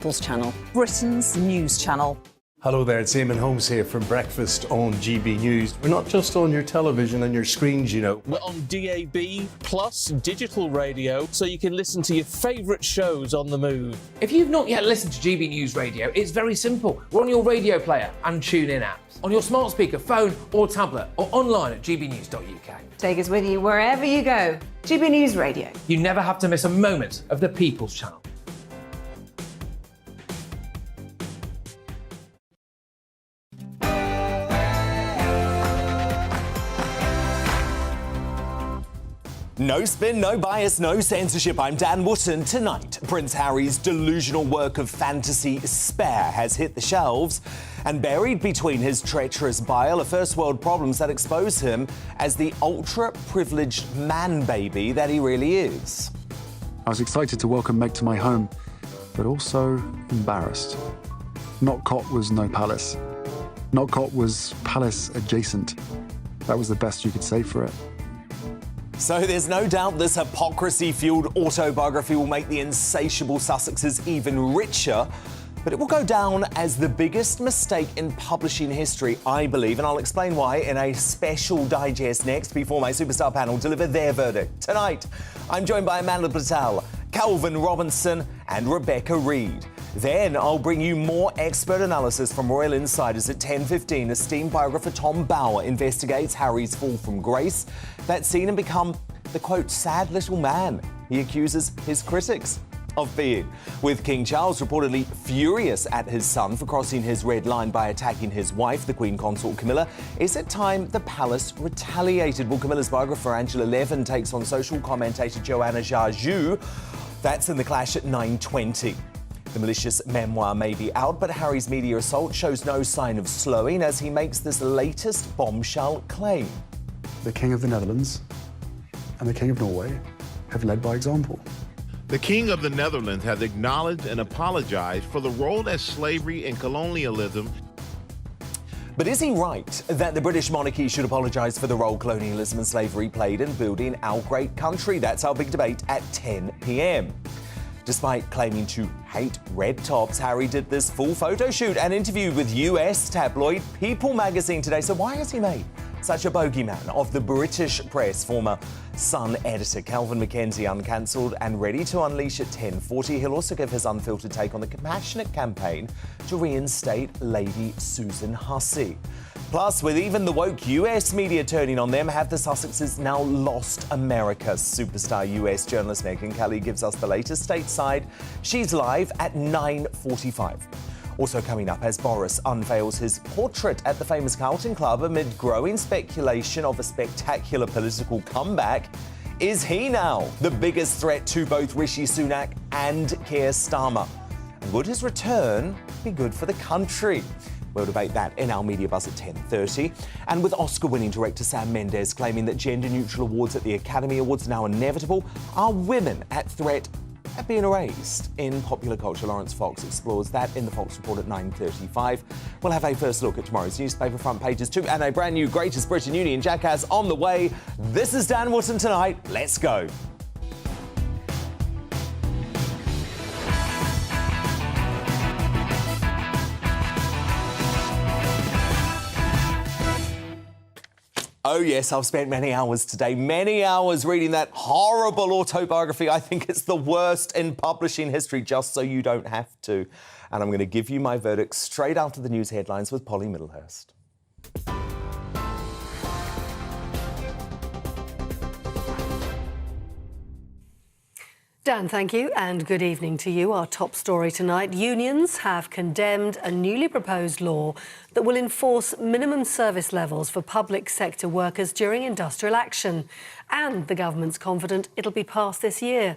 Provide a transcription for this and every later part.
People's Channel, Britain's news channel. Hello there, it's Eamon Holmes here from Breakfast on GBNews. We're not just on your television and your screens, you know. We're on DAB plus digital radio, so you can listen to your favourite shows on the move. If you've not yet listened to GB News Radio, it's very simple. We're on your radio player and TuneIn apps, on your smart speaker, phone or tablet, or online at gbnews.uk. Take us with you wherever you go. GB News Radio. You never have to miss a moment of the People's Channel. No spin, no bias, no censorship. I'm Dan Wootton. Tonight, Prince Harry's delusional work of fantasy Spare has hit the shelves, and buried between his treacherous bile are first-world problems that expose him as the ultra-privileged man-baby that he really is. I was excited to welcome Meg to my home, but also embarrassed. Notcott was no palace. Notcott was palace adjacent. That was the best you could say for it. So there's no doubt this hypocrisy-fueled autobiography will make the insatiable Sussexes even richer, but it will go down as the biggest mistake in publishing history, I believe, and I'll explain why in a special digest next before my superstar panel deliver their verdict. Tonight, I'm joined by Amanda Patel, Kelvin Robinson and Rebecca Reid. Then I'll bring you more expert analysis from royal insiders at 10:15. Esteemed biographer Tom Bauer investigates Harry's fall from grace that's seen him become the, quote, sad little man he accuses his critics of being. With King Charles reportedly furious at his son for crossing his red line by attacking his wife, the Queen Consort Camilla, is it time the palace retaliated? Well, Camilla's biographer Angela Levin takes on social commentator Joanna Jarjou. That's in The Clash at 9:20. The malicious memoir may be out, but Harry's media assault shows no sign of slowing as he makes this latest bombshell claim. The King of the Netherlands and the King of Norway have led by example. The King of the Netherlands has acknowledged and apologized for the role that slavery and colonialism. But is he right that the British monarchy should apologise for the role colonialism and slavery played in building our great country? That's our big debate at 10 p.m. Despite claiming to hate red tops, Harry did this full photo shoot and interview with US tabloid People magazine today. So why has he made such a bogeyman of the British press? Former Sun editor Kelvin McKenzie uncancelled and ready to unleash at 10:40. He'll also give his unfiltered take on the compassionate campaign to reinstate Lady Susan Hussey. Plus, with even the woke US media turning on them, have the Sussexes now lost America? Superstar US journalist Megyn Kelly gives us the latest stateside. She's live at 9:45. Also coming up, as Boris unveils his portrait at the famous Carlton Club amid growing speculation of a spectacular political comeback. Is he now the biggest threat to both Rishi Sunak and Keir Starmer? And would his return be good for the country? We'll debate that in our media buzz at 10:30. And with Oscar-winning director Sam Mendes claiming that gender-neutral awards at the Academy Awards are now inevitable, are women at threat at being erased in popular culture? Laurence Fox explores that in the Fox Report at 9:35. We'll have a first look at tomorrow's newspaper front pages too, and a brand new Greatest Britain Union jackass on the way. This is Dan Wootton Tonight. Let's go. Oh yes, I've spent many hours today, many hours reading that horrible autobiography. I think it's the worst in publishing history, just so you don't have to. And I'm going to give you my verdict straight after the news headlines with Polly Middlehurst. Dan, thank you, and good evening to you. Our top story tonight. Unions have condemned a newly proposed law that will enforce minimum service levels for public sector workers during industrial action. And the government's confident it'll be passed this year.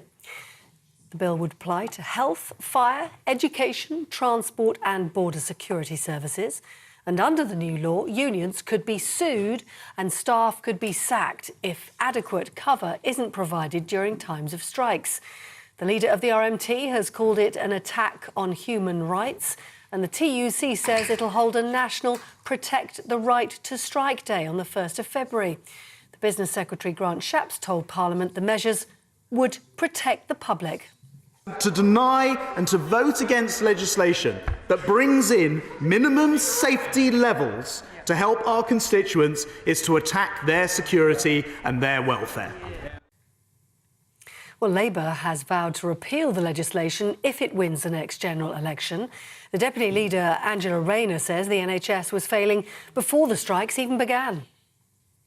The bill would apply to health, fire, education, transport and border security services. And under the new law, unions could be sued and staff could be sacked if adequate cover isn't provided during times of strikes. The leader of the RMT has called it an attack on human rights, and the TUC says it'll hold a national Protect the Right to Strike Day on the 1st of February. The Business Secretary Grant Shapps told Parliament the measures would protect the public. To deny and to vote against legislation that brings in minimum safety levels to help our constituents is to attack their security and their welfare. Well, Labour has vowed to repeal the legislation if it wins the next general election. The Deputy Leader, Angela Rayner, says the NHS was failing before the strikes even began.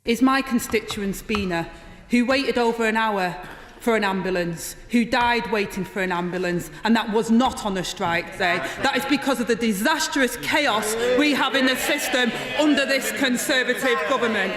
Is my constituent Bina, who waited over an hour for an ambulance, who died waiting for an ambulance, and that was not on a strike day. That is because of the disastrous chaos we have in the system under this Conservative government.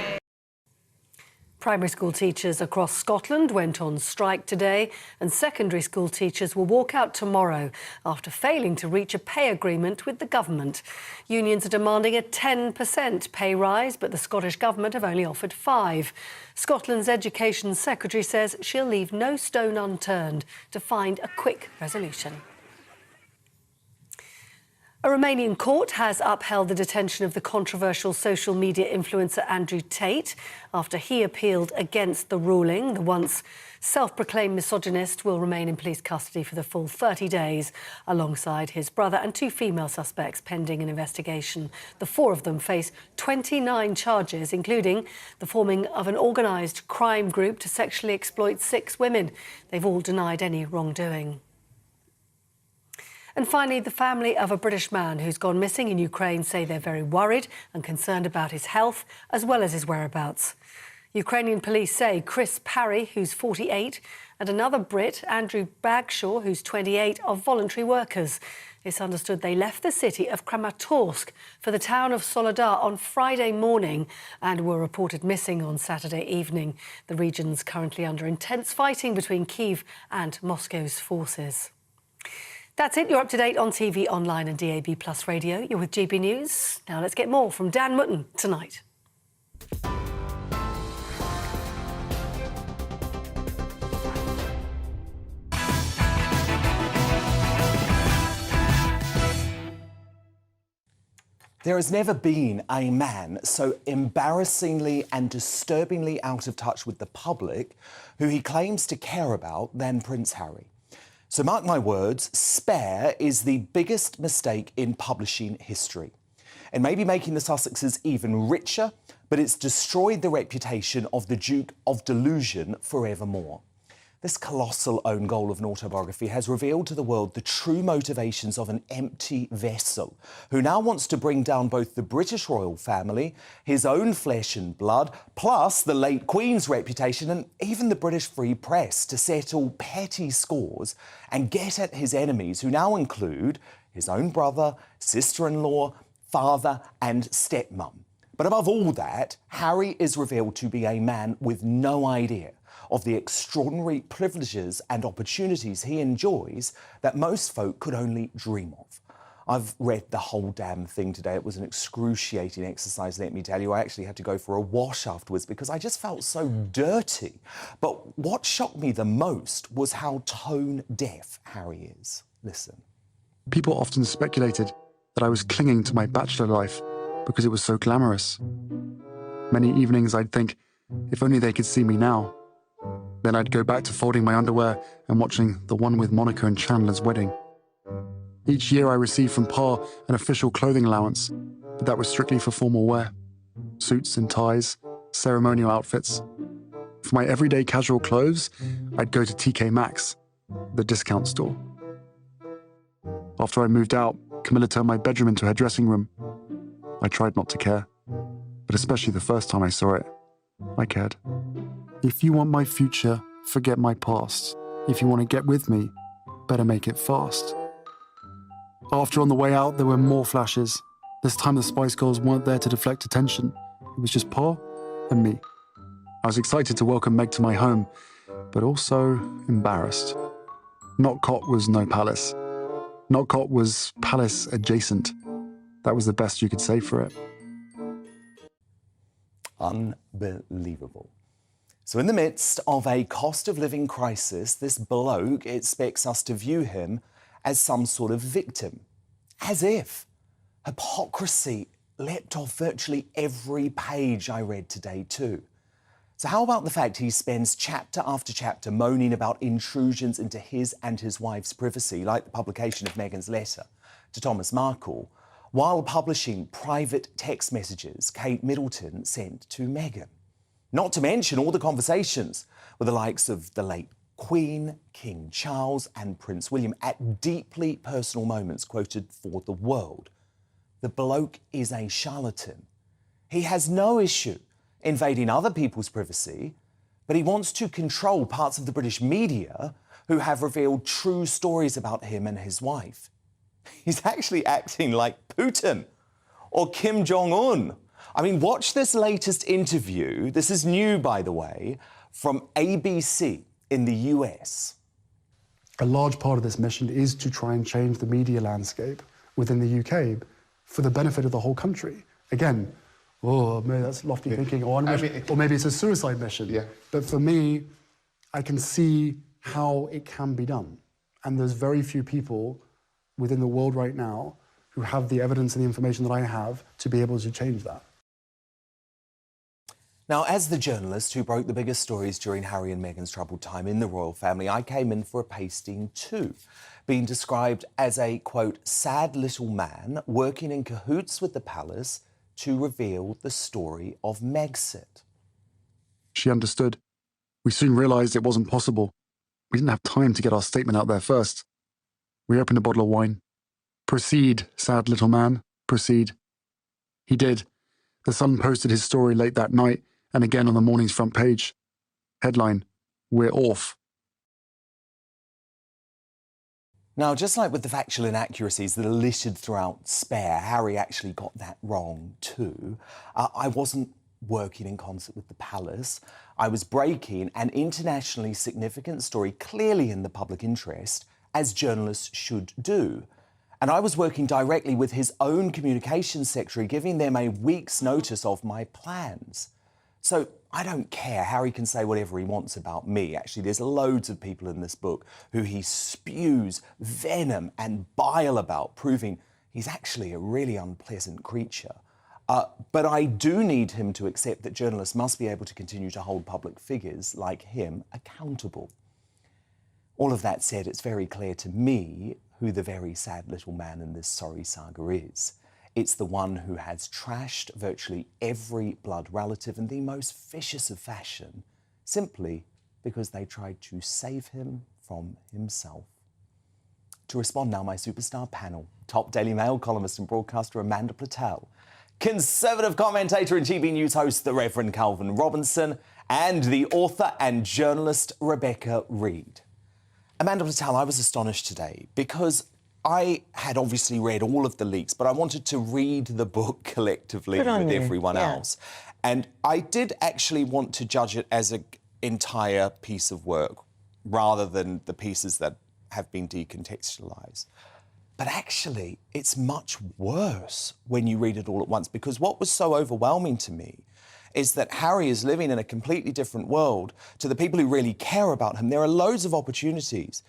Primary school teachers across Scotland went on strike today, and secondary school teachers will walk out tomorrow after failing to reach a pay agreement with the government. Unions are demanding a 10% pay rise, but the Scottish Government have only offered 5%. Scotland's Education Secretary says she'll leave no stone unturned to find a quick resolution. A Romanian court has upheld the detention of the controversial social media influencer Andrew Tate after he appealed against the ruling. The once self-proclaimed misogynist will remain in police custody for the full 30 days alongside his brother and 2 female suspects pending an investigation. The 4 of them face 29 charges, including the forming of an organised crime group to sexually exploit 6 women. They've all denied any wrongdoing. And finally, the family of a British man who's gone missing in Ukraine say they're very worried and concerned about his health as well as his whereabouts. Ukrainian police say Chris Parry, who's 48, and another Brit, Andrew Bagshaw, who's 28, are voluntary workers. It's understood they left the city of Kramatorsk for the town of Soledar on Friday morning and were reported missing on Saturday evening. The region's currently under intense fighting between Kyiv and Moscow's forces. That's it. You're up to date on TV, online and DAB+ radio. You're with GB News. Now let's get more from Dan Wootton tonight. There has never been a man so embarrassingly and disturbingly out of touch with the public who he claims to care about than Prince Harry. So mark my words, Spare is the biggest mistake in publishing history. It may be making the Sussexes even richer, but it's destroyed the reputation of the Duke of Delusion forevermore. This colossal own goal of an autobiography has revealed to the world the true motivations of an empty vessel who now wants to bring down both the British royal family, his own flesh and blood, plus the late Queen's reputation and even the British Free Press to settle petty scores and get at his enemies, who now include his own brother, sister-in-law, father and stepmum. But above all that, Harry is revealed to be a man with no idea of the extraordinary privileges and opportunities he enjoys that most folk could only dream of. I've read the whole damn thing today. It was an excruciating exercise, let me tell you. I actually had to go for a wash afterwards because I just felt so dirty. But what shocked me the most was how tone deaf Harry is. Listen. People often speculated that I was clinging to my bachelor life because it was so glamorous. Many evenings I'd think, if only they could see me now. Then I'd go back to folding my underwear and watching the one with Monica and Chandler's wedding. Each year I received from Pa an official clothing allowance, but that was strictly for formal wear. Suits and ties, ceremonial outfits. For my everyday casual clothes, I'd go to TK Maxx, the discount store. After I moved out, Camilla turned my bedroom into her dressing room. I tried not to care, but especially the first time I saw it, I cared. If you want my future, forget my past. If you want to get with me, better make it fast. After On the Way Out, there were more flashes. This time the Spice Girls weren't there to deflect attention. It was just Pa and me. I was excited to welcome Meg to my home, but also embarrassed. Not Cot was no palace. Not Cot was palace adjacent. That was the best you could say for it. Unbelievable. So in the midst of a cost of living crisis, this bloke expects us to view him as some sort of victim. As if. Hypocrisy leapt off virtually every page I read today too. So how about the fact he spends chapter after chapter moaning about intrusions into his and his wife's privacy, like the publication of Meghan's letter to Thomas Markle, while publishing private text messages Kate Middleton sent to Meghan? Not to mention all the conversations with the likes of the late Queen, King Charles and Prince William at deeply personal moments quoted for The World. The bloke is a charlatan. He has no issue invading other people's privacy, but he wants to control parts of the British media who have revealed true stories about him and his wife. He's actually acting like Putin or Kim Jong-un. I mean, watch this latest interview. This is new, by the way, from ABC in the US. A large part of this mission is to try and change the media landscape within the UK for the benefit of the whole country. Again, maybe that's lofty thinking, or maybe it's a suicide mission. Yeah. But for me, I can see how it can be done. And there's very few people within the world right now who have the evidence and the information that I have to be able to change that. Now, as the journalist who broke the biggest stories during Harry and Meghan's troubled time in the royal family, I came in for a pasting too, being described as a, quote, sad little man working in cahoots with the palace to reveal the story of Megxit. She understood. We soon realised it wasn't possible. We didn't have time to get our statement out there first. We opened a bottle of wine. Proceed, sad little man, proceed. He did. The Sun posted his story late that night and again on the morning's front page. Headline, "We're off." Now, just like with the factual inaccuracies that are littered throughout Spare, Harry actually got that wrong too. I wasn't working in concert with the palace. I was breaking an internationally significant story clearly in the public interest, as journalists should do. And I was working directly with his own communications secretary, giving them a week's notice of my plans. So I don't care. Harry can say whatever he wants about me. Actually, there's loads of people in this book who he spews venom and bile about, proving he's actually a really unpleasant creature. But I do need him to accept that journalists must be able to continue to hold public figures like him accountable. All of that said, it's very clear to me who the very sad little man in this sorry saga is. It's the one who has trashed virtually every blood relative in the most vicious of fashion, simply because they tried to save him from himself. To respond now, my superstar panel, top Daily Mail columnist and broadcaster Amanda Platel, Conservative commentator and GB News host the Reverend Kelvin Robinson, and the author and journalist Rebecca Reid. Amanda Platel, I was astonished today because I had obviously read all of the leaks, but I wanted to read the book collectively with everyone else. And I did actually want to judge it as an entire piece of work rather than the pieces that have been decontextualised. But actually, it's much worse when you read it all at once, because what was so overwhelming to me is that Harry is living in a completely different world to the people who really care about him. There are loads of opportunities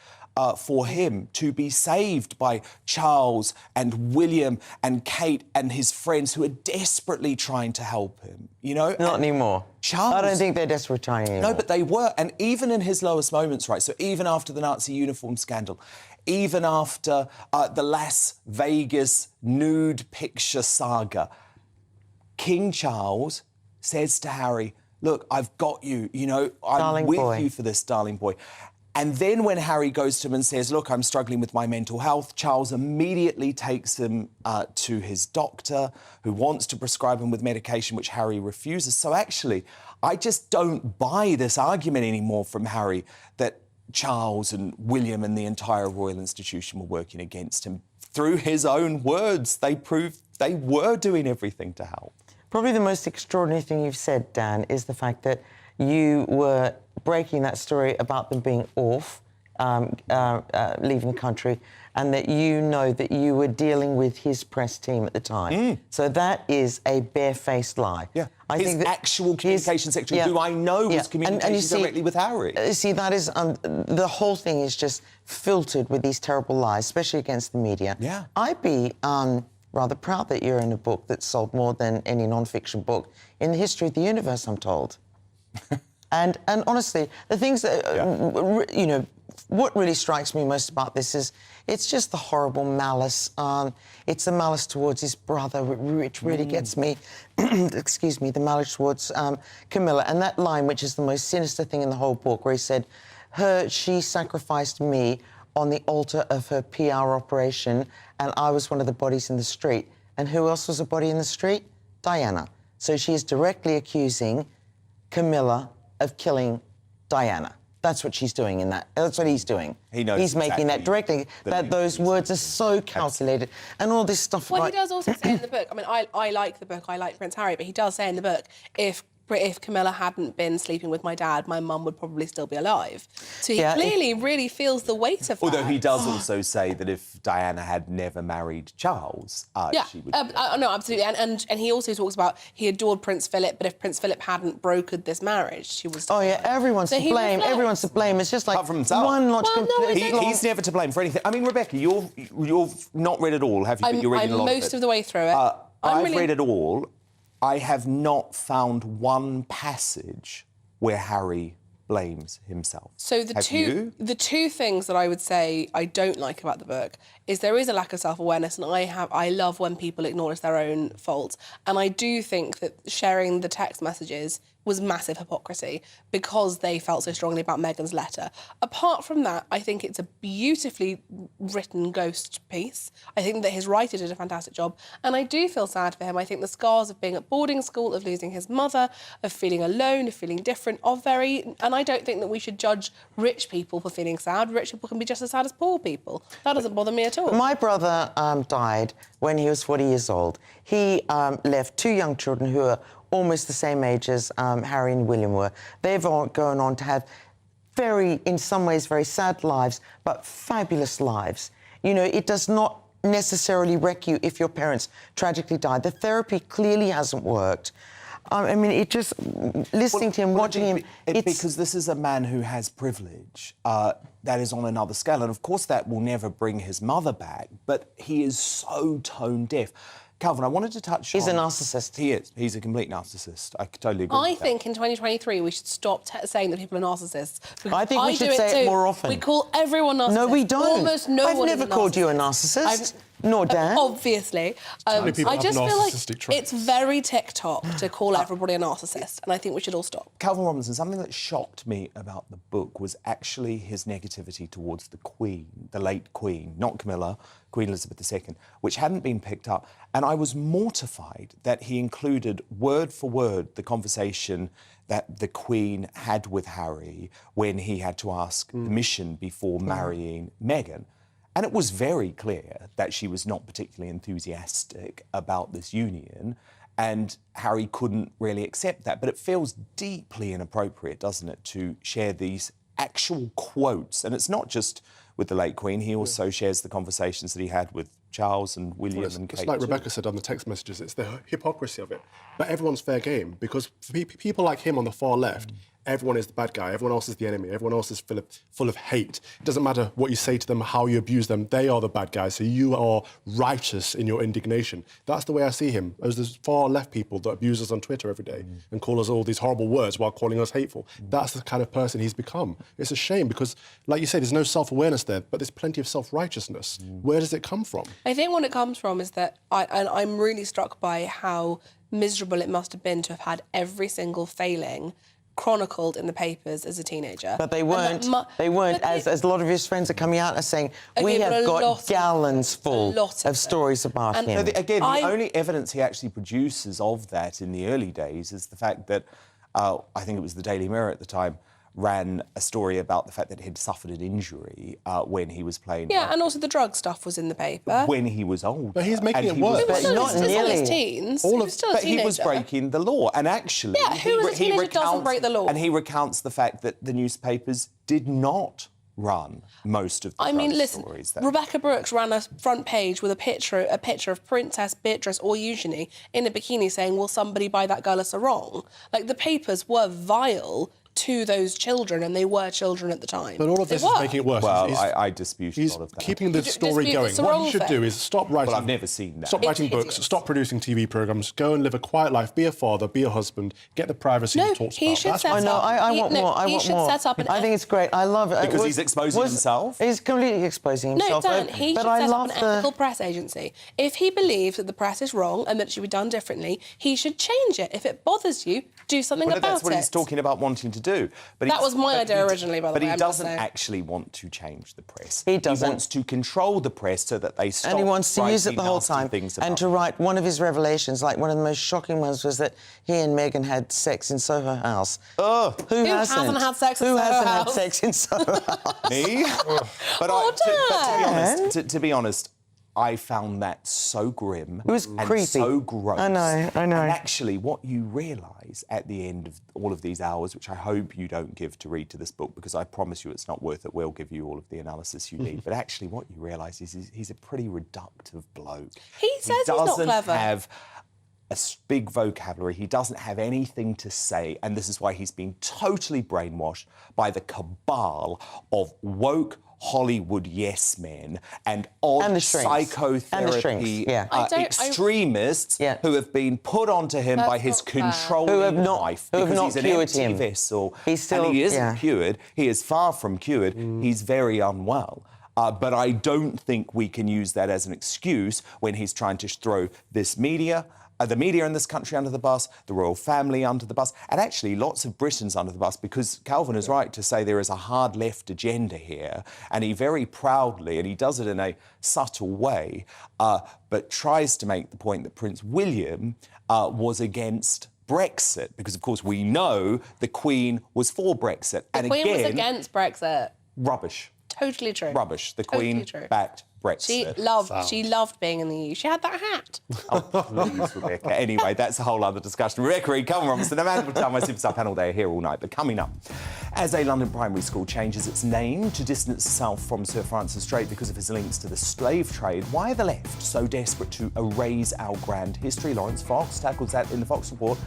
for him to be saved by Charles and William and Kate and his friends who are desperately trying to help him, you know? Not anymore. Charles... I don't think they're desperate trying anymore. No, but they were. And even in his lowest moments, right, so even after the Nazi uniform scandal, even after the Las Vegas nude picture saga, King Charles says to Harry, look, I've got you, you know, I'm with you for this, darling boy. And then when Harry goes to him and says, look, I'm struggling with my mental health, Charles immediately takes him to his doctor, who wants to prescribe him with medication, which Harry refuses. So actually, I just don't buy this argument anymore from Harry that Charles and William and the entire royal institution were working against him. Through his own words, they proved they were doing everything to help. Probably the most extraordinary thing you've said, Dan, is the fact that you were breaking that story about them being off, leaving the country, and that you know that you were dealing with his press team at the time. So that is a barefaced lie. Yeah. I his think that actual communication secretary, who I know was communicating directly with Harry. See, that is... the whole thing is just filtered with these terrible lies, especially against the media. Yeah. I'd be rather proud that you're in a book that sold more than any non-fiction book in the history of the universe, I'm told. And honestly, the things that, you know, what really strikes me most about this is it's just the horrible malice. It's the malice towards his brother, which really gets me. Excuse me, the malice towards Camilla. And that line, which is the most sinister thing in the whole book, where he said, she sacrificed me on the altar of her PR operation, and I was one of the bodies in the street. And who else was a body in the street? Diana. So she is directly accusing Camilla of killing Diana. That's what she's doing in that. That's what he's doing. He knows. He's making that directly. That those words are so calculated, and all this stuff. Well, he does also say in the book. I mean, I like the book. I like Prince Harry, but he does say in the book, if Camilla hadn't been sleeping with my dad, my mum would probably still be alive. So he clearly really feels the weight of that. Although he does also say that if Diana had never married Charles, she would... no, absolutely. And he also talks about he adored Prince Philip, but if Prince Philip hadn't brokered this marriage, she was... Oh, yeah, everyone's to blame. Everyone's to blame. It's just like apart from himself. one lot completely... He's never to blame for anything. I mean, Rebecca, you've not read it all, have you? But you're reading a lot of it. I'm most of the way through it. I've read it all. I have not found one passage where Harry blames himself. So the two things that I would say I don't like about the book is there is a lack of self-awareness, and I love when people acknowledge their own faults. And I do think that sharing the text messages was massive hypocrisy because they felt so strongly about Megyn's letter. Apart from that, I think it's a beautifully written ghost piece. I think that his writer did a fantastic job, and I do feel sad for him. I think the scars of being at boarding school, of losing his mother, of feeling alone, of feeling different, are very... And I don't think that we should judge rich people for feeling sad. Rich people can be just as sad as poor people. That doesn't bother me at all. My brother died when he was 40 years old. He left two young children who are almost the same age as Harry and William were. They've all gone on to have in some ways, very sad lives, but fabulous lives. You know, it does not necessarily wreck you if your parents tragically died. The therapy clearly hasn't worked. I mean, it just... Listening to him, watching him... Because this is a man who has privilege that is on another scale. And, of course, that will never bring his mother back, but he is so tone-deaf. Calvin, I wanted to touch on... He's a narcissist. He is. He's a complete narcissist. I totally agree I with that. think in 2023 we should stop saying that people are narcissists. I think we should say it more often. We call everyone narcissist. No, we don't. Almost no one I've never called you a narcissist. Nor Dan. Obviously. I just feel like it's very TikTok to call everybody a narcissist, and I think we should all stop. Calvin Robinson, something that shocked me about the book was actually his negativity towards the Queen, the late Queen, not Camilla, Queen Elizabeth II, which hadn't been picked up. And I was mortified that he included, word for word, the conversation that the Queen had with Harry when he had to ask permission before marrying Megyn. And it was very clear that she was not particularly enthusiastic about this union, and Harry couldn't really accept that. But it feels deeply inappropriate, doesn't it, to share these actual quotes. And it's not just with the late Queen. He also shares the conversations that he had with Charles and William and Kate. It's like Rebecca said on the text messages, it's the hypocrisy of it. But everyone's fair game, because for people like him on the far left, everyone is the bad guy, everyone else is the enemy, everyone else is full of hate. It doesn't matter what you say to them, how you abuse them, they are the bad guys, so you are righteous in your indignation. That's the way I see him. There's far left people that abuse us on Twitter every day and call us all these horrible words while calling us hateful. That's the kind of person he's become. It's a shame because, like you say, there's no self-awareness there, but there's plenty of self-righteousness. Where does it come from? I think what it comes from is that I'm really struck by how miserable it must have been to have had every single failing chronicled in the papers as a teenager. But they weren't. As a lot of his friends are coming out and saying, we have got gallons full of stories about him. No, the only evidence he actually produces of that in the early days is the fact that, I think it was the Daily Mirror at the time, ran a story about the fact that he'd suffered an injury when he was playing. Yeah, and also the drug stuff was in the paper. When he was older. But he's making it worse. But not nearly. His teens. But he was breaking the law. And actually... Yeah, who as a teenager doesn't break the law? And he recounts the fact that the newspapers did not run most of the stories. Rebecca Brooks ran a front page with a picture of Princess Beatrice or Eugenie in a bikini saying, will somebody buy that girl a sarong? Like, the papers were vile to those children, and they were children at the time. But all of this is making it worse. Well, I dispute a lot of that. Keeping the story going. What you should do is stop writing. Well, I've never seen that. Stop writing books. Stop producing TV programmes. Go and live a quiet life. Be a father. Be a husband. Get the privacy he talks about. Should set up. I want more. I want more. Set up I think it's great. I love it. Because he's exposing himself? He's completely exposing himself. No, Dan, he should set up an ethical press agency. If he believes that the press is wrong and that it should be done differently, he should change it. If it bothers you, do something about it. That's what he's talking about wanting to do. But that was my idea originally, by the way. But he doesn't actually want to change the press. He doesn't. He wants to control the press so that they stop. And he wants to use it the whole time. And to write one of his revelations, like one of the most shocking ones, was that he and Megyn had sex in Soho House. Oh, who hasn't had sex in Soho House? Who hasn't had sex in Soho House? Me? But to be honest, I found that so grim. It was creepy. So gross. I know. And actually, what you realise at the end of all of these hours, which I hope you don't give to read to this book, because I promise you it's not worth it. We'll give you all of the analysis you need. But actually, what you realise is he's a pretty reductive bloke. He says he's not clever. He doesn't have a big vocabulary. He doesn't have anything to say. And this is why he's been totally brainwashed by the cabal of woke Hollywood yes men and odd psychotherapy extremists who have been put onto him by his controlling wife because he's an empty vessel. And he isn't cured. He is far from cured. He's very unwell. But I don't think we can use that as an excuse when he's trying to throw this media, the media in this country under the bus, the royal family under the bus, and actually lots of Britons under the bus, because Kelvin is right to say there is a hard left agenda here, and he very proudly, and he does it in a subtle way, but tries to make the point that Prince William was against Brexit, because, of course, we know the Queen was for Brexit. The Queen was against Brexit. Rubbish. Totally true. Rubbish. The Queen backed Brexit. She loved being in the EU. She had that hat. Oh, please, Rebecca. Anyway, that's a whole other discussion. Rebecca Reid, Kelvin Robinson, Amanda will tell my Superstar panel they're here all night. But coming up, as a London primary school changes its name to distance itself from Sir Francis Drake because of his links to the slave trade, why are the left so desperate to erase our grand history? Laurence Fox tackles that in the Fox Report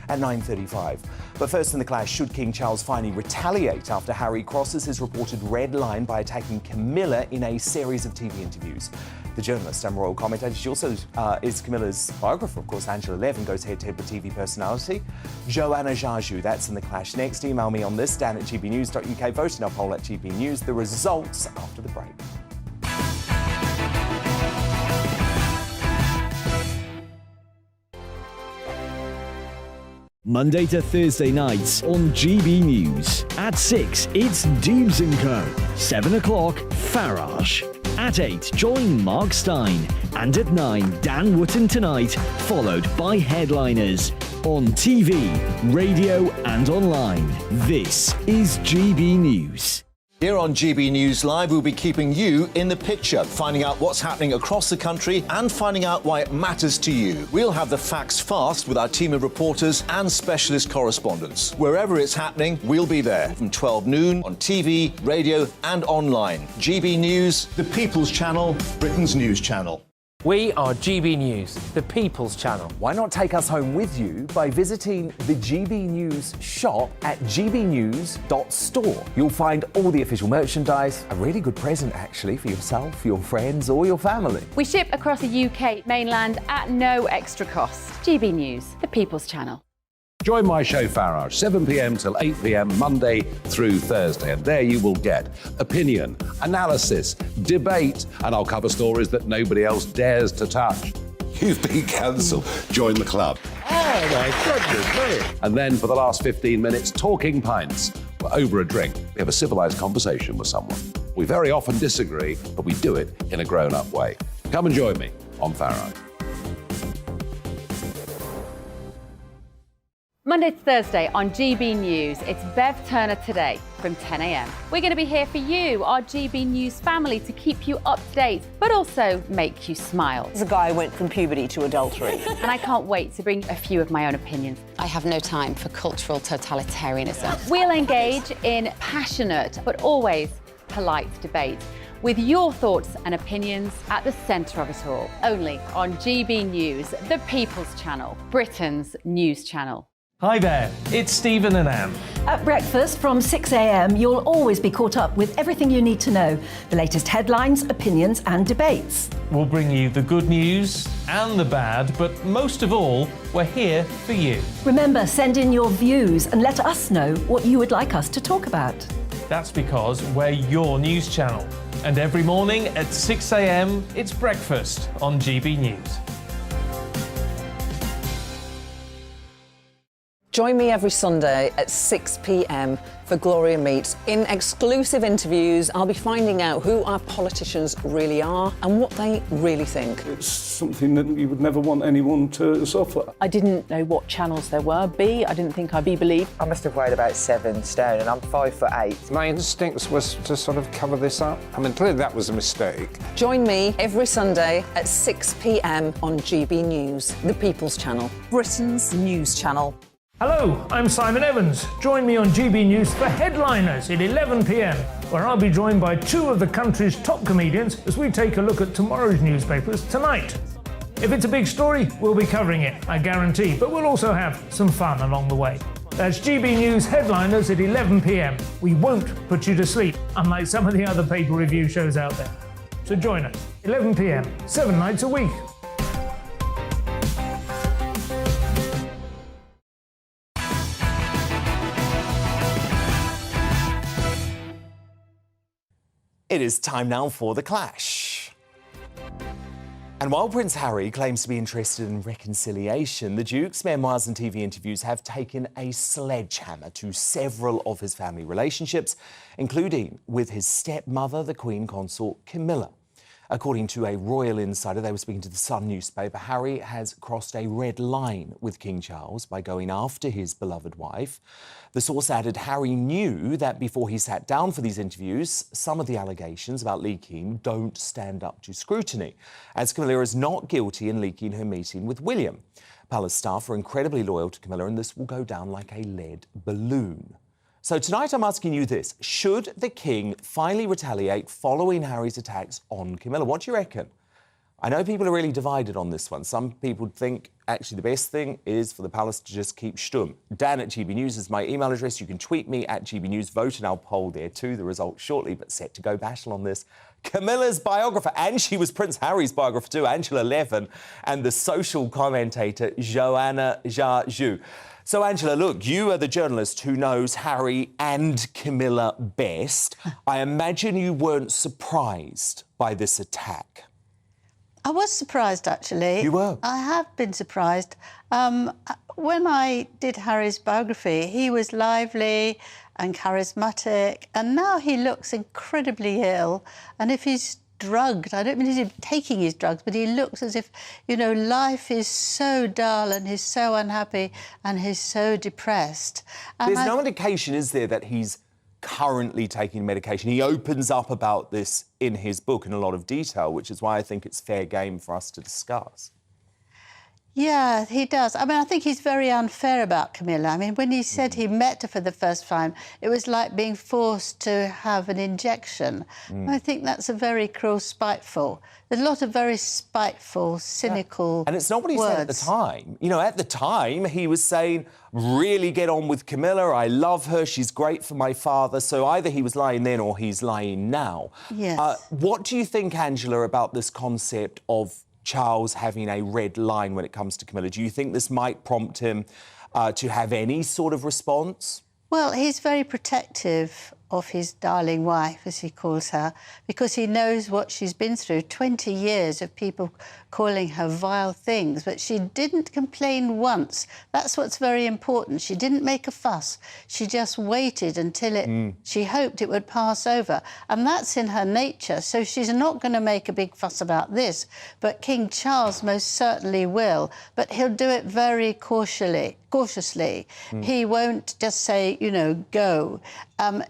at 9:35. But first in the clash, should King Charles finally retaliate after Harry crosses his reported red line by attacking Camilla in a series of TV interviews? The journalist and royal commentator, she also is Camilla's biographer, of course. Angela Levin goes head-to-head with TV personality Joanna Jaju. That's in the clash next. Email me on this, dan@gbnews.uk. Vote in our poll at GB News. The results after the break. Monday to Thursday nights on GB News. At 6, it's Dubes & Co. 7 o'clock, Farage. At 8, join Mark Stein. And at 9, Dan Wootton Tonight, followed by Headliners. On TV, radio and online. This is GB News. Here on GB News Live, we'll be keeping you in the picture, finding out what's happening across the country and finding out why it matters to you. We'll have the facts fast with our team of reporters and specialist correspondents. Wherever it's happening, we'll be there from 12 noon on TV, radio and online. GB News, the People's Channel, Britain's news channel. We are GB News, the People's Channel. Why not take us home with you by visiting the GB News shop at gbnews.store. You'll find all the official merchandise, a really good present actually for yourself, your friends or your family. We ship across the UK mainland at no extra cost. GB News, the People's Channel. Join my show Farage, 7 p.m. till 8 p.m. Monday through Thursday, and there you will get opinion, analysis, debate, and I'll cover stories that nobody else dares to touch. You've been cancelled. Join the club. Oh my goodness me. And then for the last 15 minutes, talking pints. We're over a drink. We have a civilised conversation with someone. We very often disagree, but we do it in a grown-up way. Come and join me on Farage. Monday to Thursday on GB News, it's Bev Turner Today from 10 a.m. We're going to be here for you, our GB News family, to keep you up to date, but also make you smile. The guy went from puberty to adultery. And I can't wait to bring a few of my own opinions. I have no time for cultural totalitarianism. We'll engage in passionate, but always polite debate, with your thoughts and opinions at the centre of it all. Only on GB News, the People's Channel, Britain's news channel. Hi there, it's Stephen and Anne. At breakfast from 6 a.m, you'll always be caught up with everything you need to know, the latest headlines, opinions and debates. We'll bring you the good news and the bad, but most of all, we're here for you. Remember, send in your views and let us know what you would like us to talk about. That's because we're your news channel. And every morning at 6 a.m, it's breakfast on GB News. Join me every Sunday at 6 p.m. for Gloria Meets. In exclusive interviews, I'll be finding out who our politicians really are and what they really think. It's something that you would never want anyone to suffer. I didn't know what channels there were. I didn't think I'd be believed. I must have weighed about 7 stone and I'm 5'8". My instincts was to sort of cover this up. I mean, clearly that was a mistake. Join me every Sunday at 6 p.m. on GB News, the People's Channel, Britain's news channel. Hello, I'm Simon Evans. Join me on GB News for Headliners at 11 p.m, where I'll be joined by 2 of the country's top comedians as we take a look at tomorrow's newspapers tonight. If it's a big story, we'll be covering it, I guarantee, but we'll also have some fun along the way. That's GB News Headliners at 11 p.m. We won't put you to sleep, unlike some of the other paper review shows out there. So join us, 11 p.m, 7 nights a week. It is time now for The Clash. And while Prince Harry claims to be interested in reconciliation, the Duke's memoirs and TV interviews have taken a sledgehammer to several of his family relationships, including with his stepmother, the Queen Consort Camilla. According to a royal insider, they were speaking to the Sun newspaper, Harry has crossed a red line with King Charles by going after his beloved wife. The source added Harry knew that before he sat down for these interviews, some of the allegations about leaking don't stand up to scrutiny, as Camilla is not guilty in leaking her meeting with William. Palace staff are incredibly loyal to Camilla, and this will go down like a lead balloon. So tonight I'm asking you this. Should the King finally retaliate following Harry's attacks on Camilla? What do you reckon? I know people are really divided on this one. Some people think actually the best thing is for the palace to just keep stum. Dan at GB News is my email address. You can tweet me at GB News. Vote in our poll there too. The results shortly, but set to go battle on this. Camilla's biographer, and she was Prince Harry's biographer too, Angela Levin, and the social commentator Joanna Jaju. So, Angela, look, you are the journalist who knows Harry and Camilla best. I imagine you weren't surprised by this attack. I was surprised, actually. You were? I have been surprised. When I did Harry's biography, he was lively and charismatic, and now he looks incredibly ill. And if he's drugged, I don't mean he's taking his drugs, but he looks as if, you know, life is so dull and he's so unhappy and he's so depressed. And There's no indication, is there, that he's currently taking medication? He opens up about this in his book in a lot of detail, which is why I think it's fair game for us to discuss. Yeah, he does. I mean, I think he's very unfair about Camilla. I mean, when he said he met her for the first time, it was like being forced to have an injection. I think that's a very cruel, spiteful. There's a lot of very spiteful, cynical And it's not what he words. said at the time. You know, at the time, he was saying, really get on with Camilla. I love her. She's great for my father. So either he was lying then or he's lying now. Yes. What do you think, Angela, about this concept of Charles having a red line when it comes to Camilla? Do you think this might prompt him to have any sort of response? Well, he's very protective of his darling wife, as he calls her, because he knows what she's been through. 20 years of people calling her vile things, but she didn't complain once. That's what's very important. She didn't make a fuss. She just waited until she hoped it would pass over. And that's in her nature, so she's not going to make a big fuss about this. But King Charles most certainly will, but he'll do it very cautiously. He won't just say, you know, go.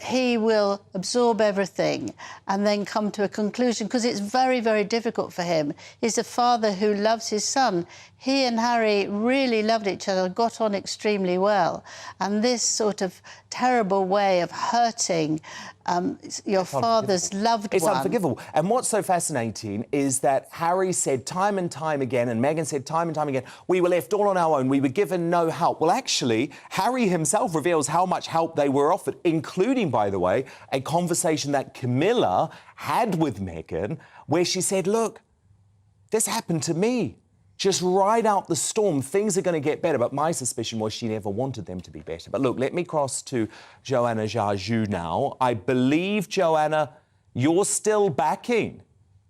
He will absorb everything and then come to a conclusion, because it's very, very difficult for him. He's a father father who loves his son. He and Harry really loved each other, got on extremely well. And this sort of terrible way of hurting your father's loved It's one... unforgivable. And what's so fascinating is that Harry said time and time again, and Megyn said time and time again, we were left all on our own, we were given no help. Well, actually, Harry himself reveals how much help they were offered, including, by the way, a conversation that Camilla had with Megyn, where she said, look, this happened to me. Just ride out the storm. Things are going to get better. But my suspicion was she never wanted them to be better. But look, let me cross to Joanna Jaju now. I believe, Joanna, you're still backing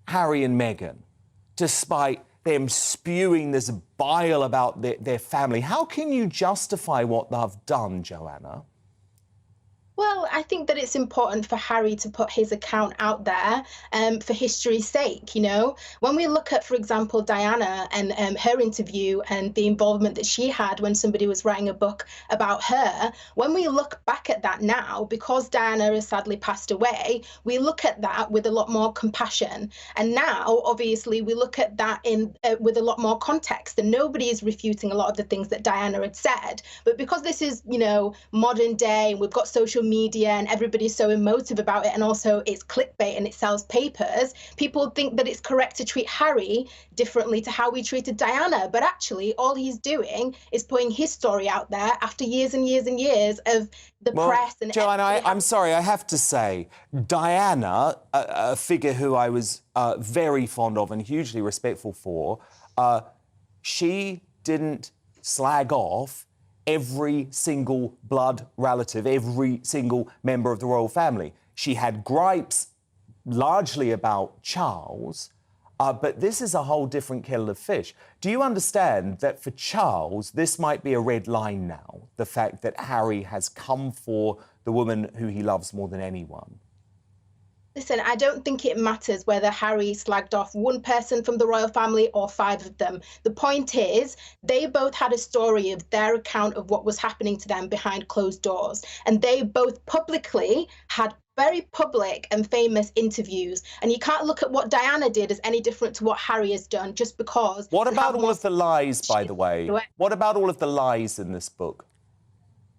Harry and Megyn, despite them spewing this bile about their family. How can you justify what they've done, Joanna? Well, I think that it's important for Harry to put his account out there for history's sake, you know. When we look at, for example, Diana and her interview and the involvement that she had when somebody was writing a book about her, when we look back at that now, because Diana has sadly passed away, we look at that with a lot more compassion. And now, obviously, we look at that in with a lot more context, and nobody is refuting a lot of the things that Diana had said. But because this is, you know, modern day, and we've got social media and everybody's so emotive about it, and also it's clickbait and it sells papers, people think that it's correct to treat Harry differently to how we treated Diana. But actually, all he's doing is putting his story out there after years and years and years of the press. And Joanna, I'm sorry, I have to say, Diana, a figure who I was very fond of and hugely respectful for, she didn't slag off every single blood relative, every single member of the royal family. She had gripes largely about Charles, but this is a whole different kettle of fish. Do you understand that for Charles, this might be a red line now, the fact that Harry has come for the woman who he loves more than anyone? Listen, I don't think it matters whether Harry slagged off one person from the royal family or 5 of them. The point is, they both had a story of their account of what was happening to them behind closed doors. And they both publicly had very public and famous interviews. And you can't look at what Diana did as any different to what Harry has done just because... What about all of the lies, by the way? What about all of the lies in this book?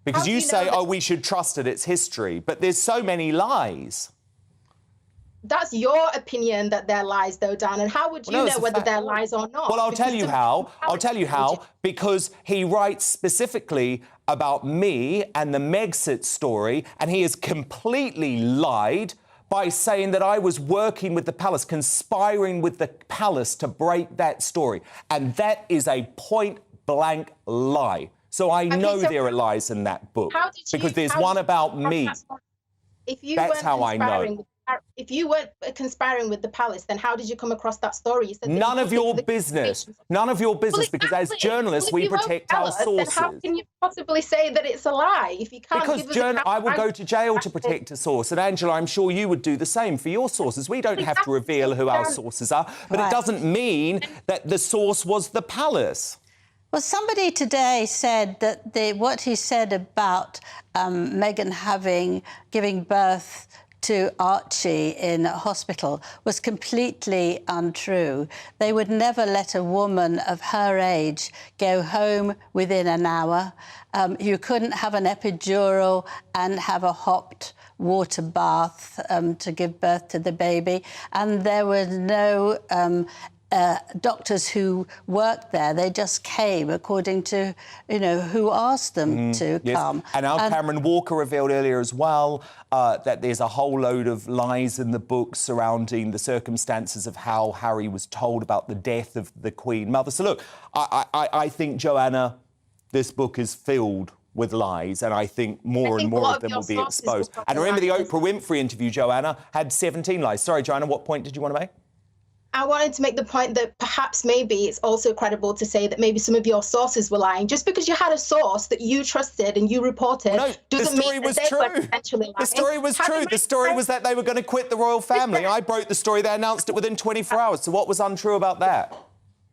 Because you say, oh, we should trust it, it's history. But there's so many lies. That's your opinion that they're lies, though, Dan. And how would you know whether they're lies or not? Well, I'll tell you how. I'll tell you how. Because he writes specifically about me and the Megxit story, and he has completely lied by saying that I was working with the palace, conspiring with the palace to break that story. And that is a point-blank lie. So I know there are lies in that book. Because there's one about me. That's how I know. If you weren't conspiring with the palace, then how did you come across that story? You said none of your business. None of your business, because as journalists, we protect our sources. Then how can you possibly say that it's a lie if you can't give us I will go to jail to protect a source. And Angela, I'm sure you would do the same for your sources. We don't have to reveal who our sources are, but it doesn't mean that the source was the palace. Well, somebody today said that what he said about Megyn giving birth to Archie in a hospital was completely untrue. They would never let a woman of her age go home within an hour. You couldn't have an epidural and have a hot water bath to give birth to the baby. And there were no doctors who worked there. They just came according to, who asked them to come. And Cameron Walker revealed earlier as well that there's a whole load of lies in the book surrounding the circumstances of how Harry was told about the death of the Queen Mother. So look, I think, Joanna, this book is filled with lies, and I think more and more of them will be exposed. And remember, the Oprah Winfrey interview, Joanna, had 17 lies. Sorry, Joanna, what point did you want to make? I wanted to make the point that perhaps maybe it's also credible to say that maybe some of your sources were lying. Just because you had a source that you trusted and you reported doesn't mean that they were potentially lying. The story was true. The story was that they were going to quit the royal family. I broke the story. They announced it within 24 hours. So what was untrue about that?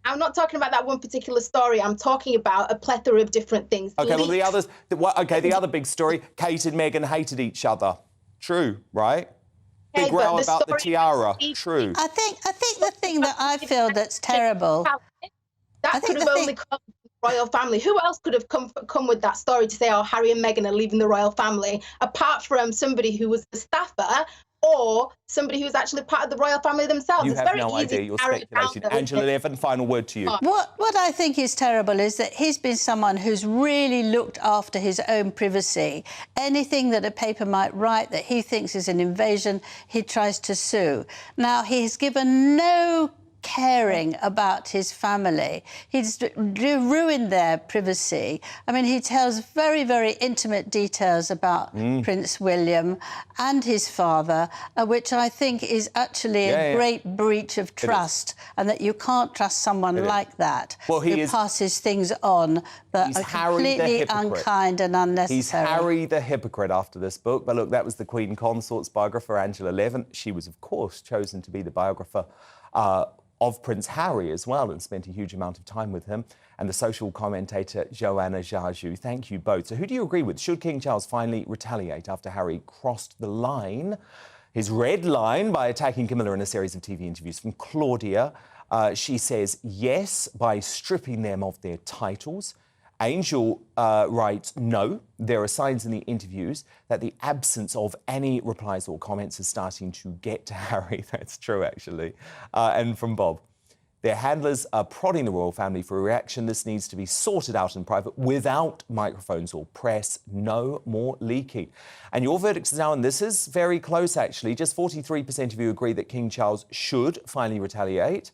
I'm not talking about that one particular story. I'm talking about a plethora of different things. OK, well, the others... OK, the other big story, Kate and Megyn hated each other. True, right? big but row the about the story- tiara. True. I think the thing that I feel that's terrible. That could have only come from the royal family. Who else could have come with that story to say, oh, Harry and Meghan are leaving the royal family, apart from somebody who was a staffer or somebody who's actually part of the royal family themselves? You It's have very no easy idea. to You're carry it speculating. down, though, Angela isn't it? Levin, final word to you. What I think is terrible is that he's been someone who's really looked after his own privacy. Anything that a paper might write that he thinks is an invasion, he tries to sue. Now, he has given no caring about his family. He's ruined their privacy. I mean, he tells very, very intimate details about Prince William and his father, which I think is actually a great breach of trust, and that you can't trust someone like that who passes things on that are completely unkind and unnecessary. He's Harry the hypocrite after this book. But look, that was the Queen Consort's biographer, Angela Levin. She was, of course, chosen to be the biographer of Prince Harry as well, and spent a huge amount of time with him, and the social commentator Joanna Jaju. Thank you both. So who do you agree with? Should King Charles finally retaliate after Harry crossed the line, his red line, by attacking Camilla in a series of TV interviews? From Claudia, she says yes, by stripping them of their titles. Angel writes, no, there are signs in the interviews that the absence of any replies or comments is starting to get to Harry. That's true, actually. And from Bob, their handlers are prodding the royal family for a reaction. This needs to be sorted out in private without microphones or press. No more leaking. And your verdict is now, and this is very close, actually. Just 43% of you agree that King Charles should finally retaliate.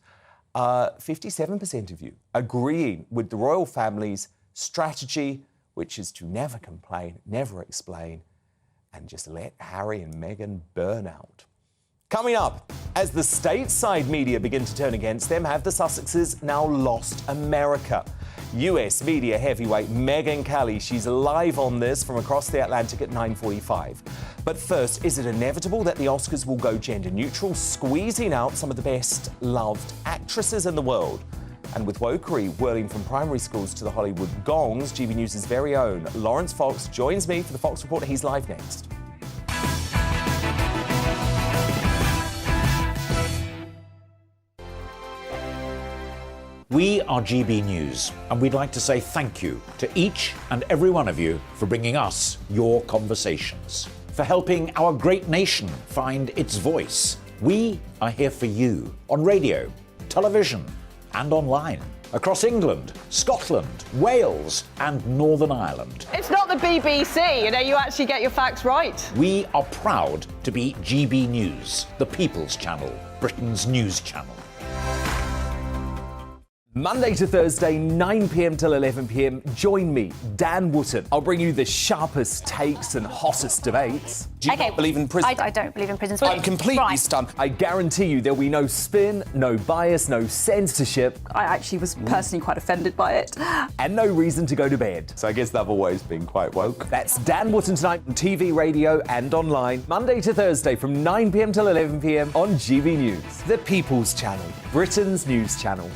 57% of you agreeing with the royal family's strategy, which is to never complain, never explain, and just let Harry and Meghan burn out. Coming up, as the stateside media begin to turn against them, have the Sussexes now lost America? US media heavyweight Megyn Kelly, she's live on this from across the Atlantic at 9:45. But first, is it inevitable that the Oscars will go gender neutral, squeezing out some of the best loved actresses in the world? And with wokery whirling from primary schools to the Hollywood gongs, GB News' very own Laurence Fox joins me for the Fox Report. He's live next. We are GB News, and we'd like to say thank you to each and every one of you for bringing us your conversations, for helping our great nation find its voice. We are here for you on radio, television, and online, across England, Scotland, Wales, and Northern Ireland. It's not the BBC, you actually get your facts right. We are proud to be GB News, the People's Channel, Britain's news channel. Monday to Thursday, 9 p.m. till 11 p.m. Join me, Dan Wootton. I'll bring you the sharpest takes and hottest debates. Do you not believe in prison? I don't believe in prisons. I'm completely stunned. I guarantee you there'll be no spin, no bias, no censorship. I actually was personally quite offended by it. And no reason to go to bed. So I guess they've always been quite woke. That's Dan Wootton tonight on TV, radio and online. Monday to Thursday from 9 p.m. till 11 p.m. on GB News. The People's Channel, Britain's news channel.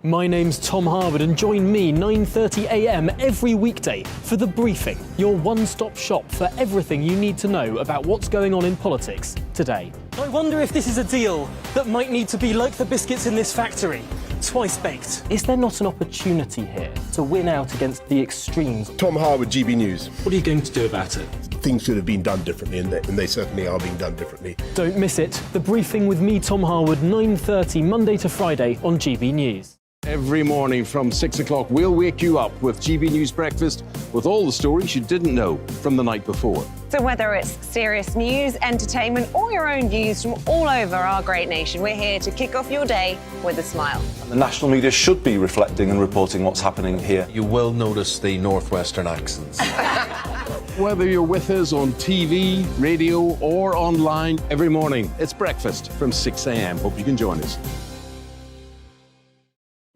My name's Tom Harwood, and join me 9:30 a.m. every weekday for The Briefing, your one-stop shop for everything you need to know about what's going on in politics today. I wonder if this is a deal that might need to be like the biscuits in this factory, twice baked. Is there not an opportunity here to win out against the extremes? Tom Harwood, GB News. What are you going to do about it? Things should have been done differently, and they certainly are being done differently. Don't miss it. The Briefing with me, Tom Harwood, 9:30 Monday to Friday on GB News. Every morning from 6 o'clock, we'll wake you up with GB News Breakfast with all the stories you didn't know from the night before. So whether it's serious news, entertainment, or your own views from all over our great nation, we're here to kick off your day with a smile. The national media should be reflecting and reporting what's happening here. You will notice the northwestern accents. Whether you're with us on TV, radio, or online, every morning, it's breakfast from 6 a.m. Hope you can join us.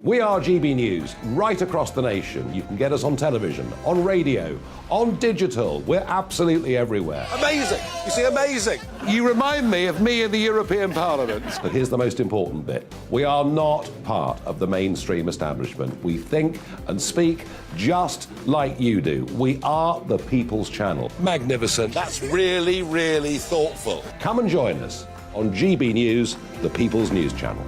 We are GB News, right across the nation. You can get us on television, on radio, on digital. We're absolutely everywhere. Amazing. You see, amazing. You remind me of me in the European Parliament. But here's the most important bit. We are not part of the mainstream establishment. We think and speak just like you do. We are the People's Channel. Magnificent. That's really, really thoughtful. Come and join us on GB News, the People's News Channel.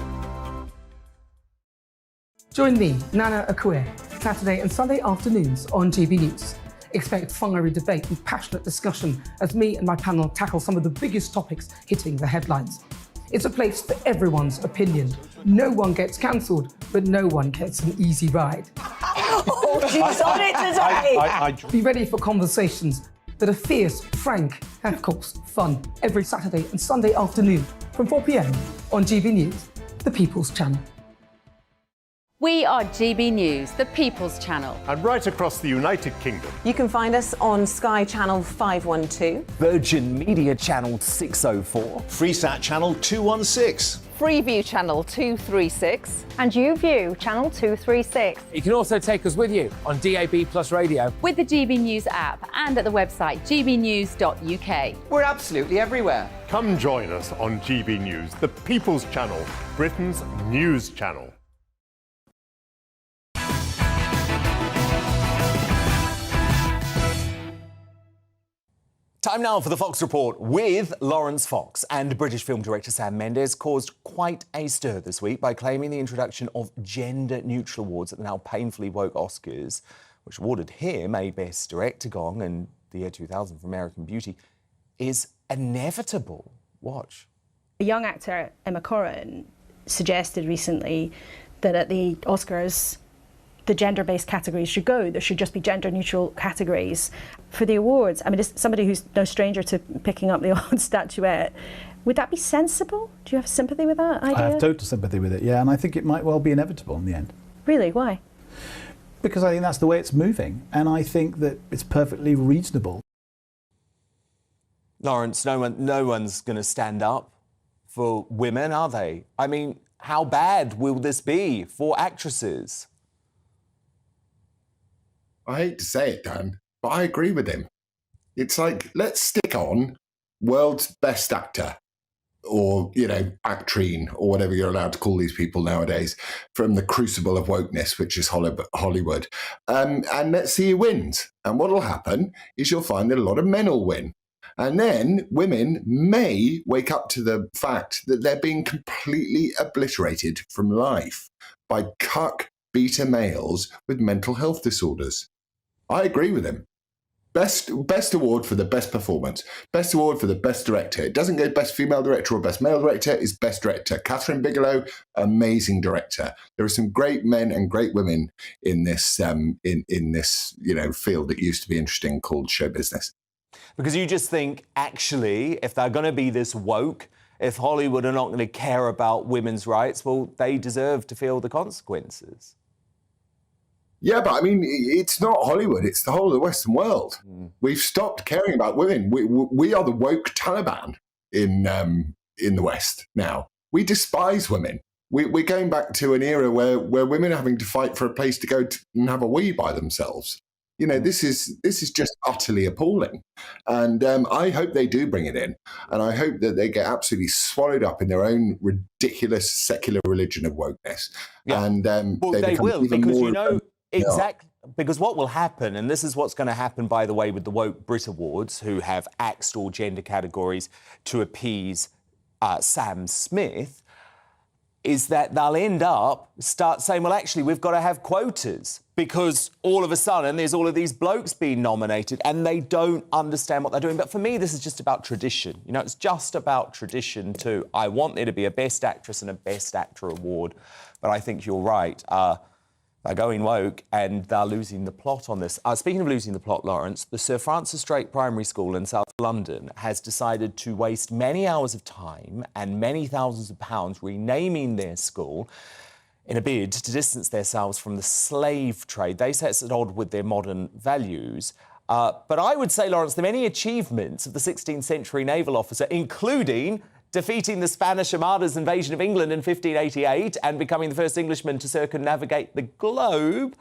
Join me, Nana Akue, Saturday and Sunday afternoons on GB News. Expect fiery debate and passionate discussion as me and my panel tackle some of the biggest topics hitting the headlines. It's a place for everyone's opinion. No one gets cancelled, but no one gets an easy ride. Oh, she's on it today! Be ready for conversations that are fierce, frank, and of course, fun. Every Saturday and Sunday afternoon from 4 p.m. on GB News, the People's Channel. We are GB News, the People's Channel. And right across the United Kingdom. You can find us on Sky Channel 512, Virgin Media Channel 604, Freesat Channel 216, Freeview Channel 236, and YouView Channel 236. You can also take us with you on DAB+ radio, with the GB News app and at the website gbnews.uk. We're absolutely everywhere. Come join us on GB News, the People's Channel, Britain's news channel. Time now for the Fox Report with Laurence Fox. And British film director Sam Mendes caused quite a stir this week by claiming the introduction of gender-neutral awards at the now painfully woke Oscars, which awarded him a Best Director gong in the year 2000 for American Beauty, is inevitable. Watch. A young actor, Emma Corrin, suggested recently that at the Oscars, the gender-based categories should go. There should just be gender-neutral categories for the awards. I mean, as somebody who's no stranger to picking up the odd statuette, would that be sensible? Do you have sympathy with that idea? I have total sympathy with it, yeah, and I think it might well be inevitable in the end. Really? Why? Because I think that's the way it's moving, and I think that it's perfectly reasonable. Laurence, no one's going to stand up for women, are they? I mean, how bad will this be for actresses? I hate to say it, Dan, but I agree with him. It's like, let's stick on world's best actor or, actrine or whatever you're allowed to call these people nowadays from the crucible of wokeness, which is Hollywood. And let's see who wins. And what will happen is you'll find that a lot of men will win. And then women may wake up to the fact that they're being completely obliterated from life by cuck beta males with mental health disorders. I agree with him. Best award for the best performance. Best award for the best director. It doesn't go best female director or best male director. It's best director. Catherine Bigelow, amazing director. There are some great men and great women in this in this field that used to be interesting called show business. Because you just think, actually, if they're going to be this woke, if Hollywood are not going to care about women's rights, well, they deserve to feel the consequences. Yeah, but I mean, it's not Hollywood. It's the whole of the Western world. We've stopped caring about women. We are the woke Taliban in the West now. We despise women. We're going back to an era where women are having to fight for a place to go and have a wee by themselves. This is just utterly appalling. And I hope they do bring it in. And I hope that they get absolutely swallowed up in their own ridiculous secular religion of wokeness. Yeah. And they will, because exactly. Because what will happen, and this is what's going to happen, by the way, with the Woke Brit Awards, who have axed all gender categories to appease Sam Smith, is that they'll end up start saying, well, actually, we've got to have quotas because all of a sudden there's all of these blokes being nominated and they don't understand what they're doing. But for me, this is just about tradition. It's just about tradition too. I want there to be a Best Actress and a Best Actor award. But I think you're right. They're going woke and they're losing the plot on this. Speaking of losing the plot, Laurence, the Sir Francis Drake Primary School in South London has decided to waste many hours of time and many thousands of pounds renaming their school in a bid to distance themselves from the slave trade. They say it's at odds with their modern values. But I would say, Laurence, the many achievements of the 16th century naval officer, including defeating the Spanish Armada's invasion of England in 1588 and becoming the first Englishman to circumnavigate the globe.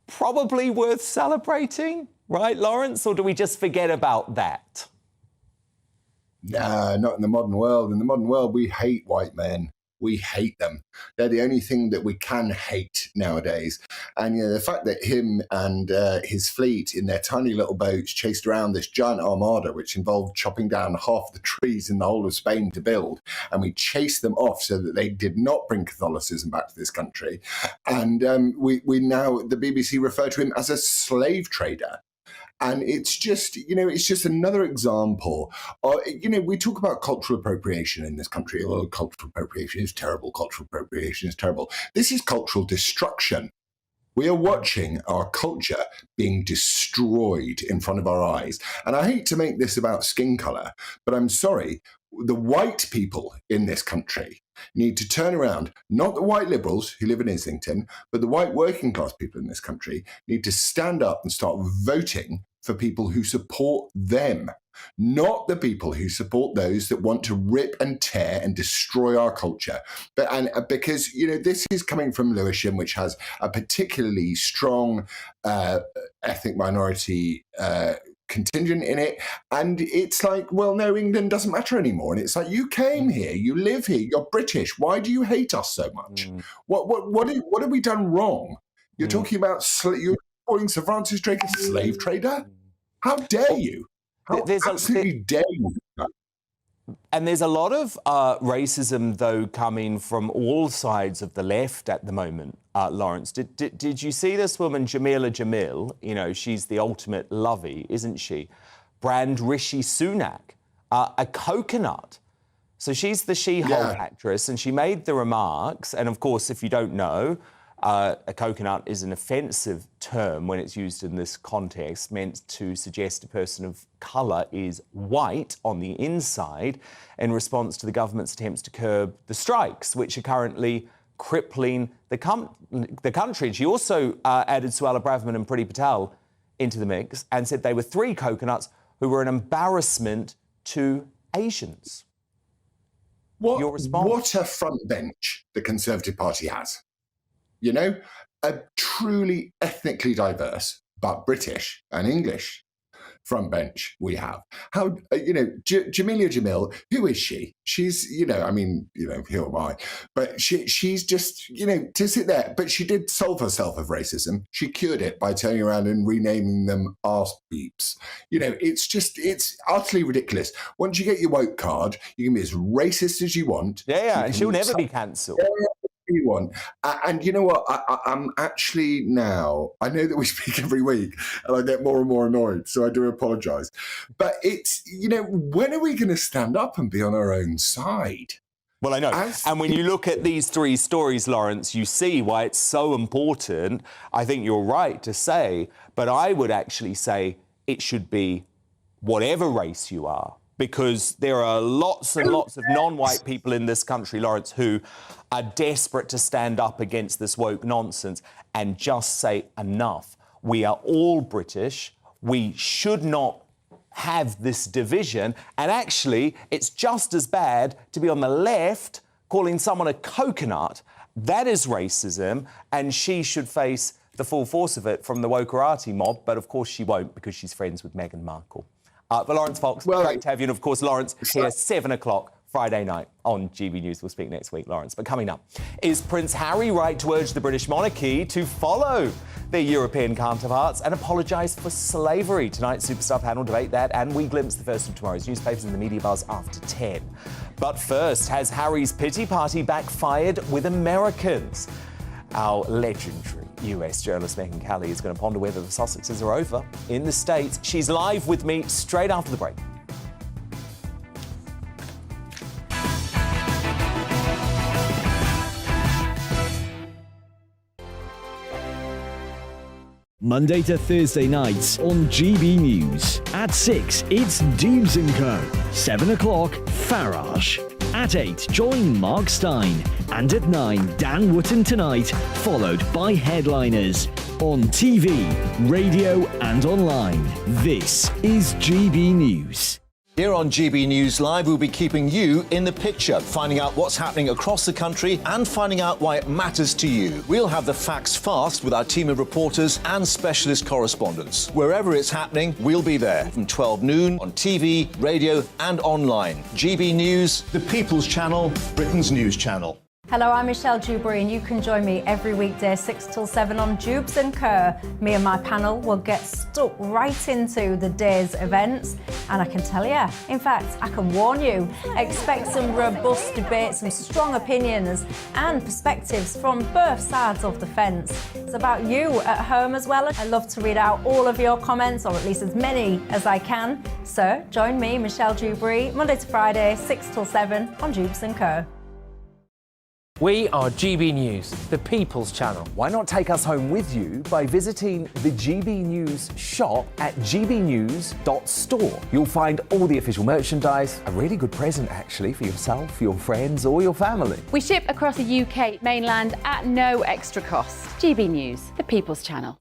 Probably worth celebrating, right, Laurence? Or do we just forget about that? Nah, not in the modern world. In the modern world, we hate white men. We hate them. They're the only thing that we can hate nowadays. And you know, the fact that him and his fleet in their tiny little boats chased around this giant armada, which involved chopping down half the trees in the whole of Spain to build, and we chased them off so that they did not bring Catholicism back to this country. And we now, the BBC refer to him as a slave trader. And it's just, you know, it's just another example. You know, we talk about cultural appropriation in this country. Oh, cultural appropriation is terrible. Cultural appropriation is terrible. This is cultural destruction. We are watching our culture being destroyed in front of our eyes. And I hate to make this about skin colour, but I'm sorry, the white people in this country need to turn around, not the white liberals who live in Islington, but the white working class people in this country need to stand up and start voting for people who support them, not the people who support those that want to rip and tear and destroy our culture. Because, you know, this is coming from Lewisham, which has a particularly strong ethnic minority contingent in it, and it's like, well, no, England doesn't matter anymore. And it's like, you came here, you live here, you're British. Why do you hate us so much? What have we done wrong? You're talking about you're calling Sir Francis Drake a slave trader? How dare you? How absolutely dare you? And there's a lot of racism, though, coming from all sides of the left at the moment, Laurence. Did you see this woman, Jamila Jamil? You know, she's the ultimate lovey, isn't she? Brand Rishi Sunak, a coconut. So she's the She-Hulk actress, and she made the remarks. And, of course, if you don't know, a coconut is an offensive term when it's used in this context, meant to suggest a person of colour is white on the inside in response to the government's attempts to curb the strikes, which are currently crippling the country. And she also added Suella Braverman and Priti Patel into the mix and said they were three coconuts who were an embarrassment to Asians. Your response? What a front bench the Conservative Party has. You know, a truly ethnically diverse, but British and English front bench we have. How, you know, Jamila Jamil, who is she? She's, you know, I mean, you know, who am I? But she's just, you know, to sit there. But she did solve herself of racism. She cured it by turning around and renaming them arse beeps. You know, it's utterly ridiculous. Once you get your woke card, you can be as racist as you want. Yeah, and she'll never be cancelled. You want. And you know what? I'm actually now, I know that we speak every week and I get more and more annoyed, so I do apologise. But it's, you know, when are we going to stand up and be on our own side? Well, I know. And when you look at these three stories, Laurence, you see why it's so important. I think you're right to say, but I would actually say it should be whatever race you are. Because there are lots and lots of non-white people in this country, Laurence, who are desperate to stand up against this woke nonsense and just say enough. We are all British. We should not have this division. And actually, it's just as bad to be on the left calling someone a coconut. That is racism, and she should face the full force of it from the wokerati mob. But, of course, she won't because she's friends with Meghan Markle. But Laurence Fox, great to have you. And, of course, Laurence, here 7 o'clock Friday night on GB News. We'll speak next week, Laurence. But coming up, is Prince Harry right to urge the British monarchy to follow their European counterparts and apologise for slavery? Tonight's Superstar panel debate that, and we glimpse the first of tomorrow's newspapers in the media buzz after 10. But first, has Harry's pity party backfired with Americans? Our legendary US journalist Megyn Kelly is going to ponder whether the Sussexes are over in the States. She's live with me straight after the break. Monday to Thursday nights on GB News. At 6, it's Dubes & Co. 7 o'clock, Farage. At 8, join Mark Stein. And at 9, Dan Wootton Tonight, followed by Headliners. On TV, radio and online. This is GB News. Here on GB News Live, we'll be keeping you in the picture, finding out what's happening across the country and finding out why it matters to you. We'll have the facts fast with our team of reporters and specialist correspondents. Wherever it's happening, we'll be there from 12 noon on TV, radio and online. GB News, the People's Channel, Britain's news channel. Hello, I'm Michelle Dewberry and you can join me every weekday 6 till 7 on Jubes and Kerr. Me and my panel will get stuck right into the day's events and I can tell you, in fact, I can warn you, expect some robust debates, some strong opinions and perspectives from both sides of the fence. It's about you at home as well. I love to read out all of your comments, or at least as many as I can. So join me, Michelle Dewberry, Monday to Friday, 6 till 7 on Jubes and Kerr. We are GB News, the People's Channel. Why not take us home with you by visiting the GB News shop at gbnews.store? You'll find all the official merchandise, a really good present actually for yourself, your friends or your family. We ship across the UK mainland at no extra cost. GB News, the People's Channel.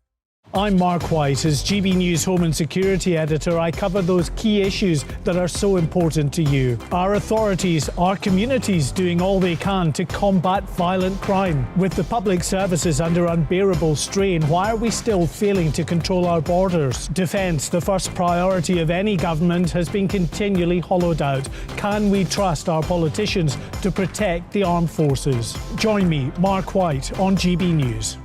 I'm Mark White. As GB News Home and Security Editor, I cover those key issues that are so important to you. Our authorities, our communities doing all they can to combat violent crime. With the public services under unbearable strain, why are we still failing to control our borders? Defence, the first priority of any government, has been continually hollowed out. Can we trust our politicians to protect the armed forces? Join me, Mark White, on GB News.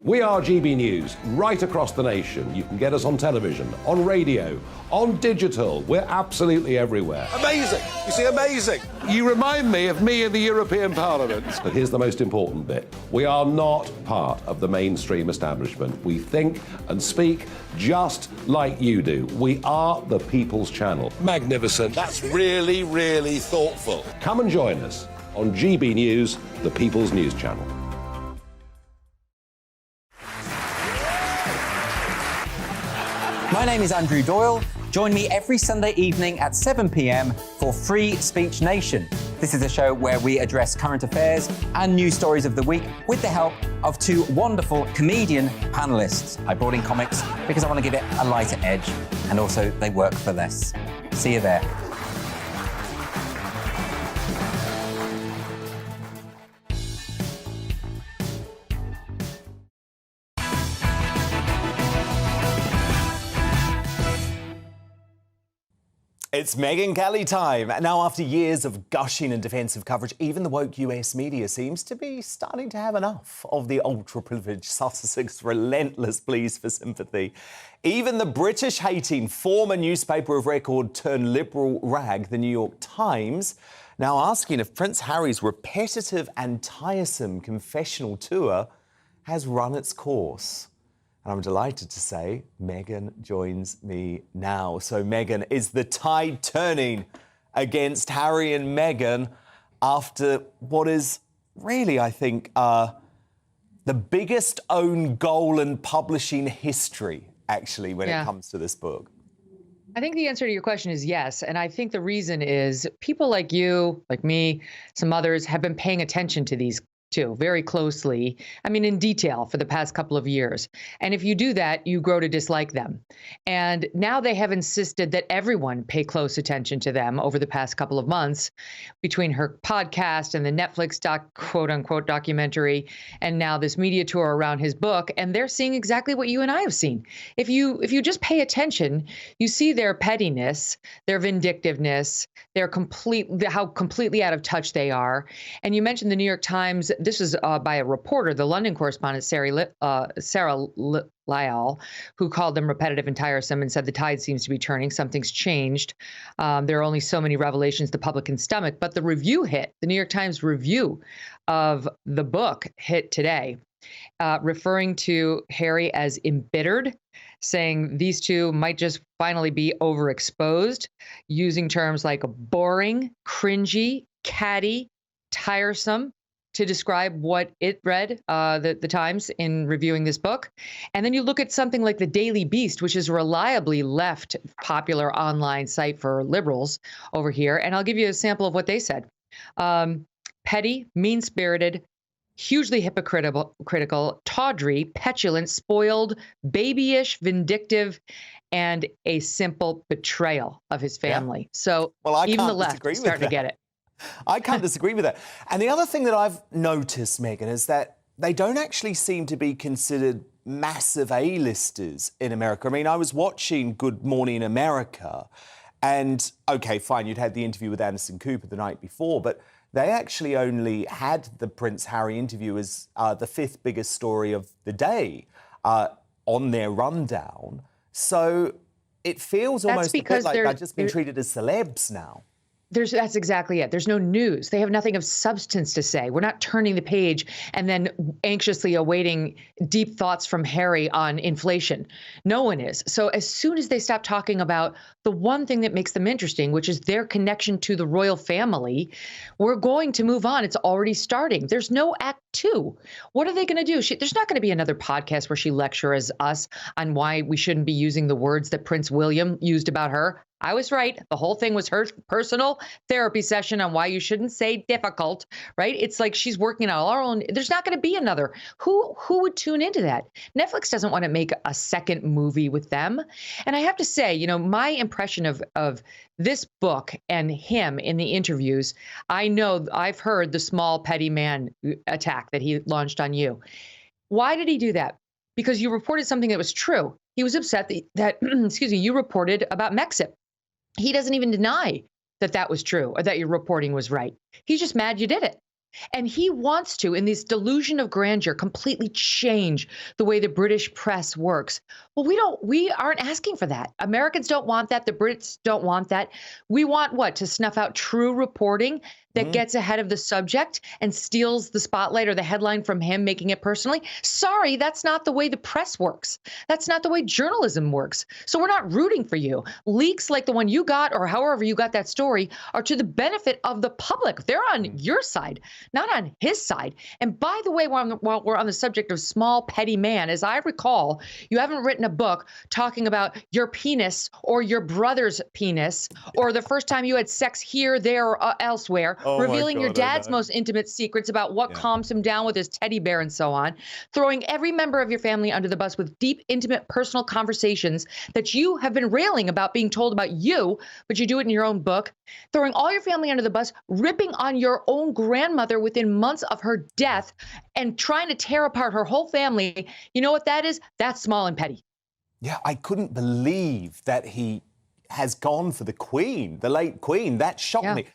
We are GB News, right across the nation. You can get us on television, on radio, on digital. We're absolutely everywhere. Amazing! You see, amazing! You remind me of me in the European Parliament. But here's the most important bit. We are not part of the mainstream establishment. We think and speak just like you do. We are the People's Channel. Magnificent. That's really, really thoughtful. Come and join us on GB News, the People's News Channel. My name is Andrew Doyle. Join me every Sunday evening at 7 p.m. for Free Speech Nation. This is a show where we address current affairs and news stories of the week with the help of two wonderful comedian panellists. I brought in comics because I want to give it a lighter edge, and also they work for less. See you there. It's Megyn Kelly time. Now, after years of gushing and defensive coverage, even the woke US media seems to be starting to have enough of the ultra-privileged Sussex relentless pleas for sympathy. Even the British-hating former newspaper of record turned liberal rag, the New York Times, now asking if Prince Harry's repetitive and tiresome confessional tour has run its course. And I'm delighted to say Megyn joins me now. So, Megyn, is the tide turning against Harry and Meghan after what is really, I think, the biggest own goal in publishing history, actually, when it comes to this book? I think the answer to your question is yes. And I think the reason is people like you, like me, some others have been paying attention to these too, very closely, I mean, in detail for the past couple of years. And if you do that, you grow to dislike them. And now they have insisted that everyone pay close attention to them over the past couple of months, between her podcast and the Netflix quote unquote documentary, and now this media tour around his book. And they're seeing exactly what you and I have seen. If you just pay attention, you see their pettiness, their vindictiveness, how completely out of touch they are. And you mentioned the New York Times. This is by a reporter, the London correspondent, Sarah Lyall, who called them repetitive and tiresome and said the tide seems to be turning. Something's changed. There are only so many revelations the public can stomach. But the review hit, the New York Times review of the book hit today, referring to Harry as embittered, saying these two might just finally be overexposed, using terms like boring, cringy, catty, tiresome, to describe what it read, the Times, in reviewing this book. And then you look at something like the Daily Beast, which is a reliably left popular online site for liberals over here. And I'll give you a sample of what they said. Petty, mean-spirited, hugely hypocritical, tawdry, petulant, spoiled, babyish, vindictive, and a simple betrayal of his family. So Well, I even can't the left disagree is with starting to that. get it. I can't disagree with that. And the other thing that I've noticed, Megyn, is that they don't actually seem to be considered massive A-listers in America. I mean, I was watching Good Morning America, and, OK, fine, you'd had the interview with Anderson Cooper the night before, but they actually only had the Prince Harry interview as the 5th biggest story of the day on their rundown. So it feels almost a bit like they've just been treated as celebs now. That's exactly it. There's no news. They have nothing of substance to say. We're not turning the page and then anxiously awaiting deep thoughts from Harry on inflation. No one is. So as soon as they stop talking about the one thing that makes them interesting, which is their connection to the royal family, we're going to move on. It's already starting. There's no act 2. What are they going to do? There's not going to be another podcast where she lectures us on why we shouldn't be using the words that Prince William used about her. I was right. The whole thing was her personal therapy session on why you shouldn't say difficult, right? It's like she's working on our own. There's not going to be another. Who would tune into that? Netflix doesn't want to make a second movie with them. And I have to say, you know, my impression of this book and him in the interviews, I know I've heard the small petty man attack that he launched on you. Why did he do that? Because you reported something that was true. He was upset that excuse me, you reported about Mexit. He doesn't even deny that that was true or that your reporting was right. He's just mad you did it. And he wants to, in this delusion of grandeur, completely change the way the British press works. Well, we aren't asking for that. Americans don't want that. The Brits don't want that. We want what? To snuff out true reporting that gets ahead of the subject and steals the spotlight or the headline from him, making it personally. Sorry, that's not the way the press works. That's not the way journalism works. So we're not rooting for you. Leaks like the one you got or however you got that story are to the benefit of the public. They're on your side, not on his side. And by the way, while we're on the subject of small, petty man, as I recall, you haven't written a book talking about your penis or your brother's penis or the first time you had sex here, there, or elsewhere. Revealing your dad's most intimate secrets about what calms him down with his teddy bear and so on, throwing every member of your family under the bus with deep, intimate, personal conversations that you have been railing about being told about you, but you do it in your own book, throwing all your family under the bus, ripping on your own grandmother within months of her death, and trying to tear apart her whole family. You know what that is? That's small and petty. Yeah, I couldn't believe that he has gone for the Queen, the late Queen. That shocked me.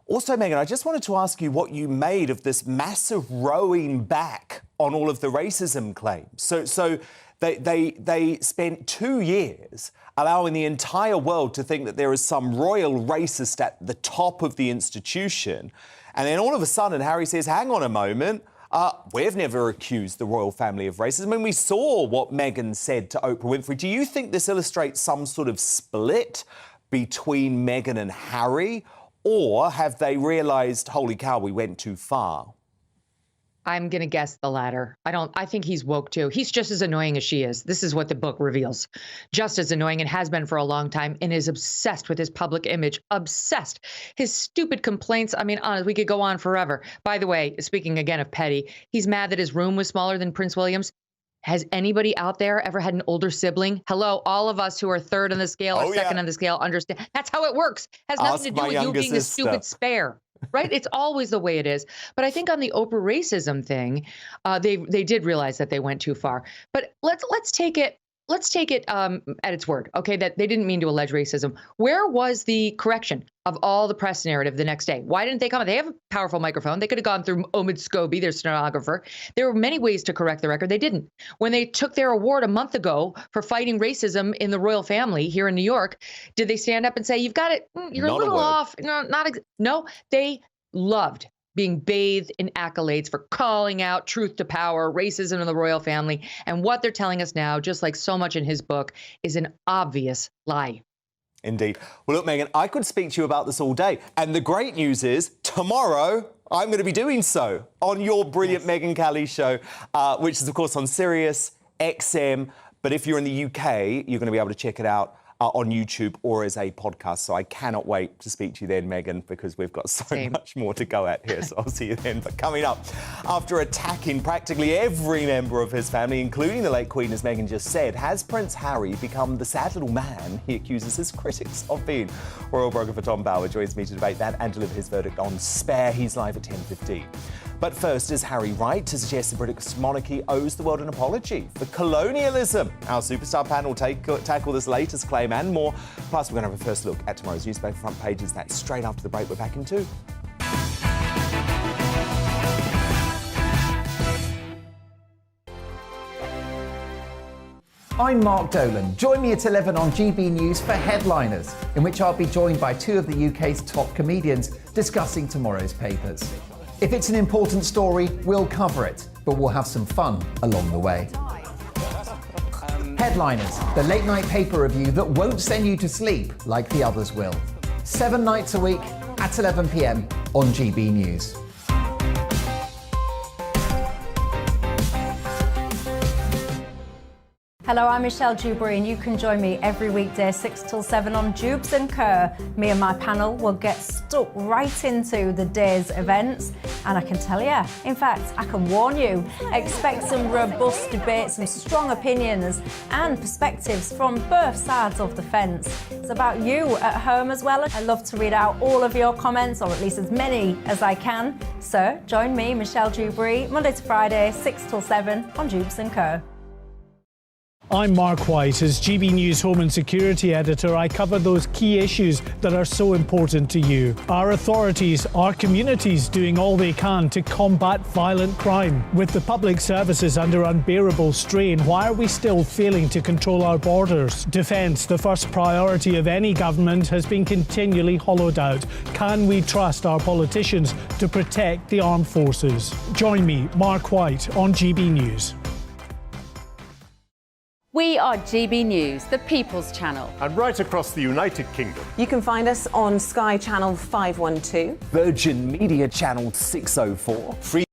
Also, Megyn, I just wanted to ask you what you made of this massive rowing back on all of the racism claims. So they spent 2 years allowing the entire world to think that there is some royal racist at the top of the institution. And then all of a sudden, Harry says, hang on a moment, we've never accused the royal family of racism. I mean, we saw what Megyn said to Oprah Winfrey. Do you think this illustrates some sort of split between Megyn and Harry? Or have they realised, holy cow, we went too far? I'm going to guess the latter. I think he's woke too. He's just as annoying as she is. This is what the book reveals. Just as annoying and has been for a long time and is obsessed with his public image. Obsessed. His stupid complaints. I mean, honest, we could go on forever. By the way, speaking again of petty, he's mad that his room was smaller than Prince William's. Has anybody out there ever had an older sibling? Hello, all of us who are third on the scale or second on the scale understand. That's how it works. Has nothing to do with you being the stupid spare. Right? It's always the way it is. But I think on the Oprah racism thing, they did realize that they went too far. But let's take it at its word, okay, that they didn't mean to allege racism. Where was the correction of all the press narrative the next day? Why didn't they come? They have a powerful microphone. They could have gone through Omid Scobie, their stenographer. There were many ways to correct the record. They didn't. When they took their award a month ago for fighting racism in the royal family here in New York, did they stand up and say, you've got it, you're a little off? No, they loved being bathed in accolades for calling out truth to power, racism in the royal family. And what they're telling us now, just like so much in his book, is an obvious lie. Indeed. Well, look, Megyn, I could speak to you about this all day. And the great news is tomorrow I'm going to be doing so on your brilliant Megyn Kelly show, which is, of course, on Sirius XM. But if you're in the UK, you're going to be able to check it out on YouTube or as a podcast. So I cannot wait to speak to you then, Megyn, because we've got so much more to go at here. So I'll see you then. But coming up, after attacking practically every member of his family, including the late Queen, as Megyn just said, has Prince Harry become the sad little man he accuses his critics of being? Royal biographer Tom Bauer joins me to debate that and deliver his verdict on Spare. He's live at 10:15. But first, is Harry right to suggest the British monarchy owes the world an apology for colonialism? Our superstar panel tackle this latest claim and more. Plus, we're going to have a first look at tomorrow's newspaper front pages. That's straight after the break. We're back in 2. I'm Mark Dolan. Join me at 11 on GB News for Headliners, in which I'll be joined by 2 of the UK's top comedians discussing tomorrow's papers. If it's an important story, we'll cover it, but we'll have some fun along the way. Headliners, the late-night paper review that won't send you to sleep like the others will. 7 nights a week at 11 p.m. on GB News. Hello, I'm Michelle Dewberry, and you can join me every weekday 6 till 7 on Jubes and Kerr. Me and my panel will get stuck right into the day's events, and I can tell you, in fact, I can warn you, expect some robust debate, some strong opinions and perspectives from both sides of the fence. It's about you at home as well. I love to read out all of your comments, or at least as many as I can. So join me, Michelle Dewberry, Monday to Friday, 6 till 7 on Jubes and Kerr. I'm Mark White. As GB News Home and Security Editor, I cover those key issues that are so important to you. Our authorities, our communities doing all they can to combat violent crime. With the public services under unbearable strain, why are we still failing to control our borders? Defence, the first priority of any government, has been continually hollowed out. Can we trust our politicians to protect the armed forces? Join me, Mark White, on GB News. We are GB News, the People's Channel. And right across the United Kingdom. You can find us on Sky Channel 512. Virgin Media Channel 604.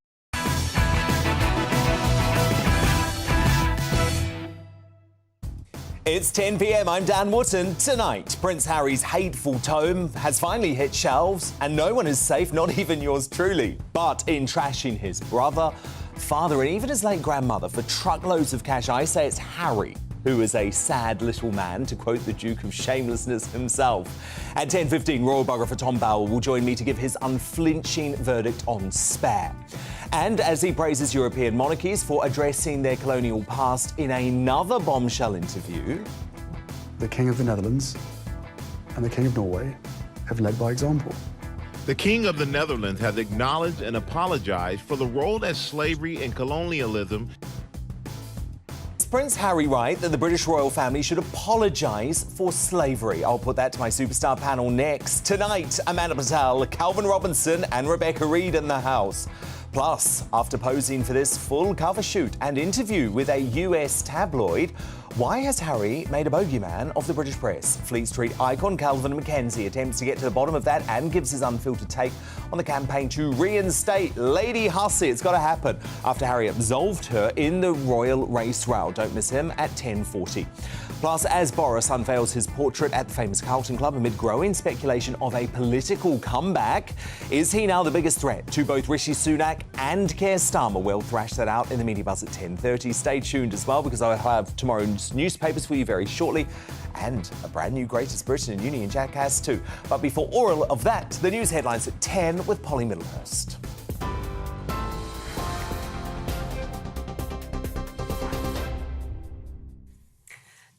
It's 10 p.m. I'm Dan Wootton. Tonight, Prince Harry's hateful tome has finally hit shelves, and no one is safe, not even yours truly. But in trashing his brother, father, and even his late grandmother for truckloads of cash, I say it's Harry who is a sad little man, to quote the Duke of Shamelessness himself. At 10:15, royal biographer Tom Bauer will join me to give his unflinching verdict on Spare. And as he praises European monarchies for addressing their colonial past in another bombshell interview, the King of the Netherlands and the King of Norway have led by example. The King of the Netherlands has acknowledged and apologized for the role that slavery and colonialism. Is Prince Harry right that the British royal family should apologise for slavery? I'll put that to my superstar panel next. Tonight, Amanda Patel, Calvin Robinson and Rebecca Reid in the house. Plus, after posing for this full cover shoot and interview with a US tabloid, why has Harry made a bogeyman of the British press? Fleet Street icon Kelvin McKenzie attempts to get to the bottom of that and gives his unfiltered take on the campaign to reinstate Lady Hussey. It's got to happen after Harry absolved her in the royal race row. Don't miss him at 10:40. Plus, as Boris unveils his portrait at the famous Carlton Club amid growing speculation of a political comeback, is he now the biggest threat to both Rishi Sunak and Keir Starmer? We'll thrash that out in the media buzz at 10:30. Stay tuned as well, because I'll have tomorrow's newspapers for you very shortly, and a brand new Greatest Britain and Union Jackass too. But before all of that, the news headlines at 10 with Polly Middlehurst.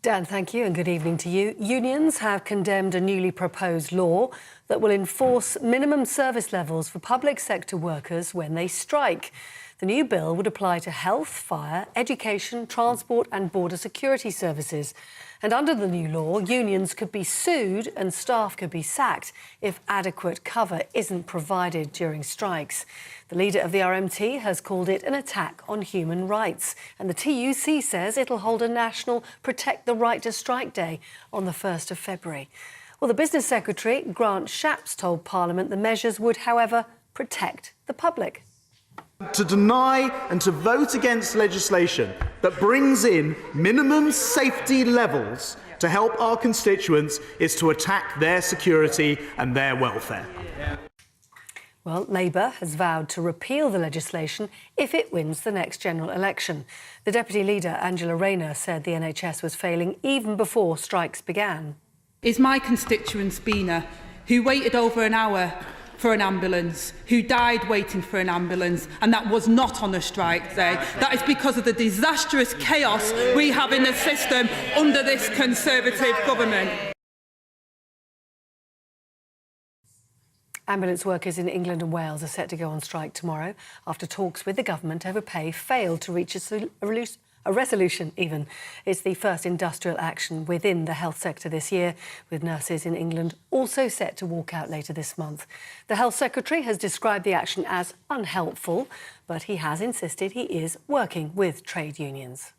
Dan, thank you, and good evening to you. Unions have condemned a newly proposed law that will enforce minimum service levels for public sector workers when they strike. The new bill would apply to health, fire, education, transport and border security services. And under the new law, unions could be sued and staff could be sacked if adequate cover isn't provided during strikes. The leader of the RMT has called it an attack on human rights. And the TUC says it'll hold a national Protect the Right to Strike Day on the 1st of February. Well, the Business Secretary, Grant Shapps, told Parliament the measures would, however, protect the public. To deny and to vote against legislation that brings in minimum safety levels to help our constituents is to attack their security and their welfare. Well, Labour has vowed to repeal the legislation if it wins the next general election. The Deputy Leader, Angela Rayner, said the NHS was failing even before strikes began. Is my constituent Spina, who waited over an hour for an ambulance, who died waiting for an ambulance, and that was not on a strike day. That is because of the disastrous chaos we have in the system under this Conservative government. Ambulance workers in England and Wales are set to go on strike tomorrow after talks with the government over pay failed to reach a resolution even. It's the first industrial action within the health sector this year, with nurses in England also set to walk out later this month. The Health Secretary has described the action as unhelpful, but he has insisted he is working with trade unions.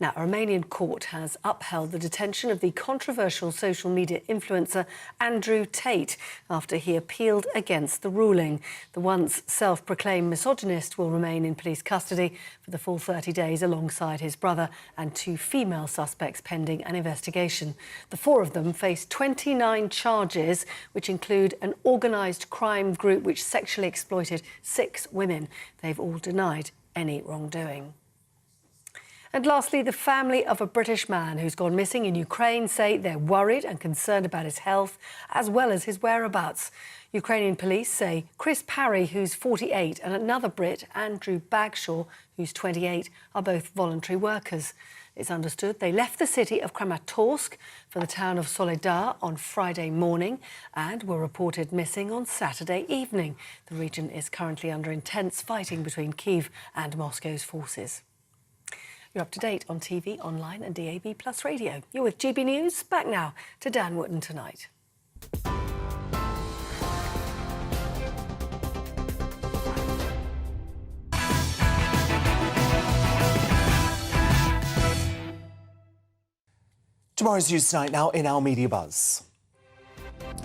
Now, a Romanian court has upheld the detention of the controversial social media influencer Andrew Tate after he appealed against the ruling. The once self-proclaimed misogynist will remain in police custody for the full 30 days alongside his brother and 2 female suspects pending an investigation. The 4 of them face 29 charges, which include an organised crime group which sexually exploited 6 women. They've all denied any wrongdoing. And lastly, the family of a British man who's gone missing in Ukraine say they're worried and concerned about his health as well as his whereabouts. Ukrainian police say Chris Parry, who's 48, and another Brit, Andrew Bagshaw, who's 28, are both voluntary workers. It's understood they left the city of Kramatorsk for the town of Soledar on Friday morning and were reported missing on Saturday evening. The region is currently under intense fighting between Kyiv and Moscow's forces. You're up to date on TV, online and DAB+ radio. You're with GB News. Back now to Dan Wootton tonight. Tomorrow's news tonight now in our media buzz.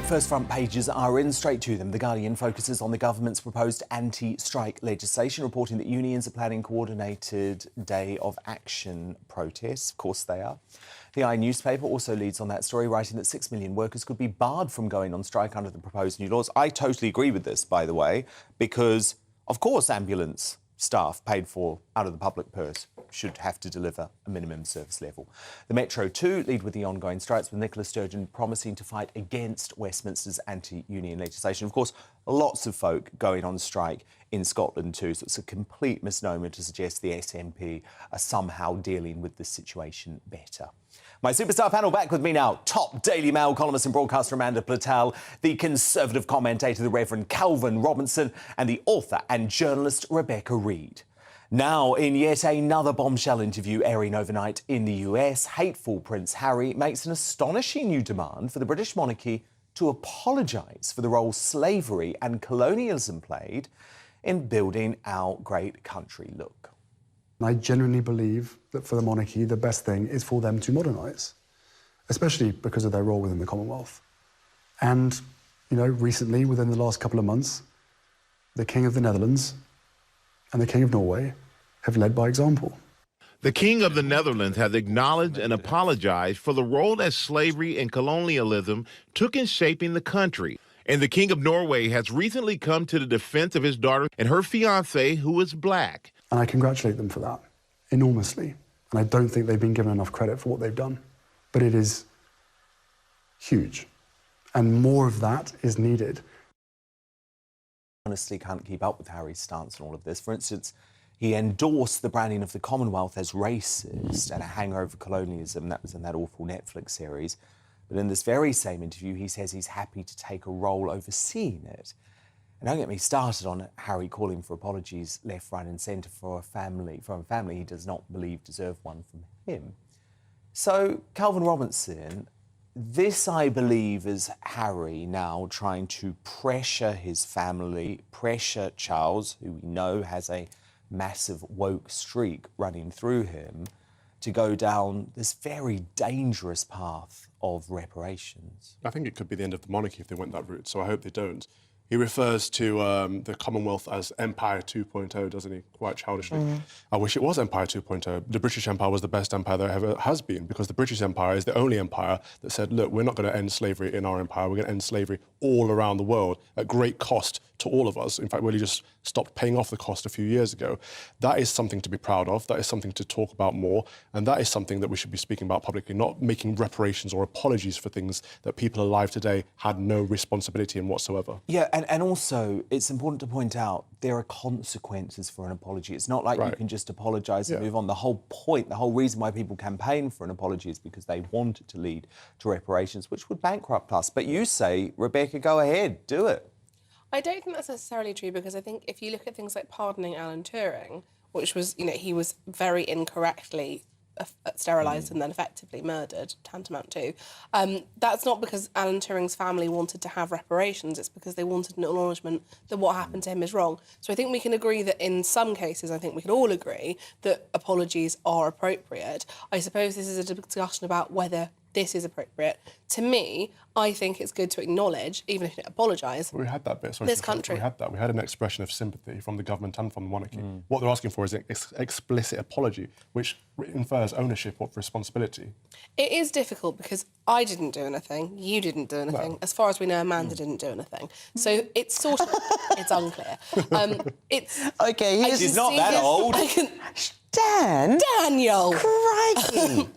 First front pages are in, straight to them. The Guardian focuses on the government's proposed anti-strike legislation, reporting that unions are planning coordinated day of action protests. Of course they are. The I newspaper also leads on that story, writing that 6 million workers could be barred from going on strike under the proposed new laws. I totally agree with this, by the way, because, of course, ambulance staff paid for out of the public purse should have to deliver a minimum service level. The Metro too lead with the ongoing strikes, with Nicola Sturgeon promising to fight against Westminster's anti-union legislation. Of course, lots of folk going on strike in Scotland too, so it's a complete misnomer to suggest the SNP are somehow dealing with the situation better. My superstar panel back with me now. Top Daily Mail columnist and broadcaster Amanda Platel, the Conservative commentator the Reverend Kelvin Robinson, and the author and journalist Rebecca Reid. Now, in yet another bombshell interview airing overnight in the US, hateful Prince Harry makes an astonishing new demand for the British monarchy to apologise for the role slavery and colonialism played in building our great country. Look. I genuinely believe that for the monarchy, the best thing is for them to modernise, especially because of their role within the Commonwealth. And, you know, recently, within the last couple of months, the King of the Netherlands and the King of Norway have led by example. The King of the Netherlands has acknowledged and apologized for the role that slavery and colonialism took in shaping the country. And the King of Norway has recently come to the defense of his daughter and her fiancé, who is black. And I congratulate them for that, enormously. And I don't think they've been given enough credit for what they've done. But it is huge. And more of that is needed. Honestly, can't keep up with Harry's stance on all of this. For instance, he endorsed the branding of the Commonwealth as racist and a hangover of colonialism. That was in that awful Netflix series. But in this very same interview, he says he's happy to take a role overseeing it. And don't get me started on Harry calling for apologies left, right and centre from a family he does not believe deserve one from him. So, Kelvin Robinson, this, I believe, is Harry now trying to pressure his family, pressure Charles, who we know has a massive woke streak running through him, to go down this very dangerous path of reparations. I think it could be the end of the monarchy if they went that route, so I hope they don't. He refers to the Commonwealth as Empire 2.0, doesn't he? Quite childishly. I wish it was Empire 2.0. The British Empire was the best empire there ever has been, because the British Empire is the only empire that said, look, we're not going to end slavery in our empire. We're going to end slavery all around the world at great cost to all of us. In fact, we really just stopped paying off the cost a few years ago. That is something to be proud of. That is something to talk about more. And that is something that we should be speaking about publicly, not making reparations or apologies for things that people alive today had no responsibility in whatsoever. Yeah, and also it's important to point out there are consequences for an apology. It's not like you can just apologise and move on. The whole point, the whole reason why people campaign for an apology is because they want it to lead to reparations, which would bankrupt us. But you say, Rebecca, go ahead, do it. I don't think that's necessarily true, because I think if you look at things like pardoning Alan Turing, which was, he was very incorrectly sterilised and then effectively murdered, tantamount to, that's not because Alan Turing's family wanted to have reparations, it's because they wanted an acknowledgement that what happened to him is wrong. So I think we can agree that in some cases, I think we can all agree that apologies are appropriate. I suppose this is a discussion about whether this is appropriate. To me, I think it's good to acknowledge, even if you don't apologise. We had that bit. Sorry, this country. We had that. We had an expression of sympathy from the government and from the monarchy. What they're asking for is an explicit apology, which infers ownership of responsibility. It is difficult because I didn't do anything, you didn't do anything. No. As far as we know, Amanda didn't do anything. So it's sort of, it's unclear. It's okay. She's not that old. Dan. Daniel. Crikey.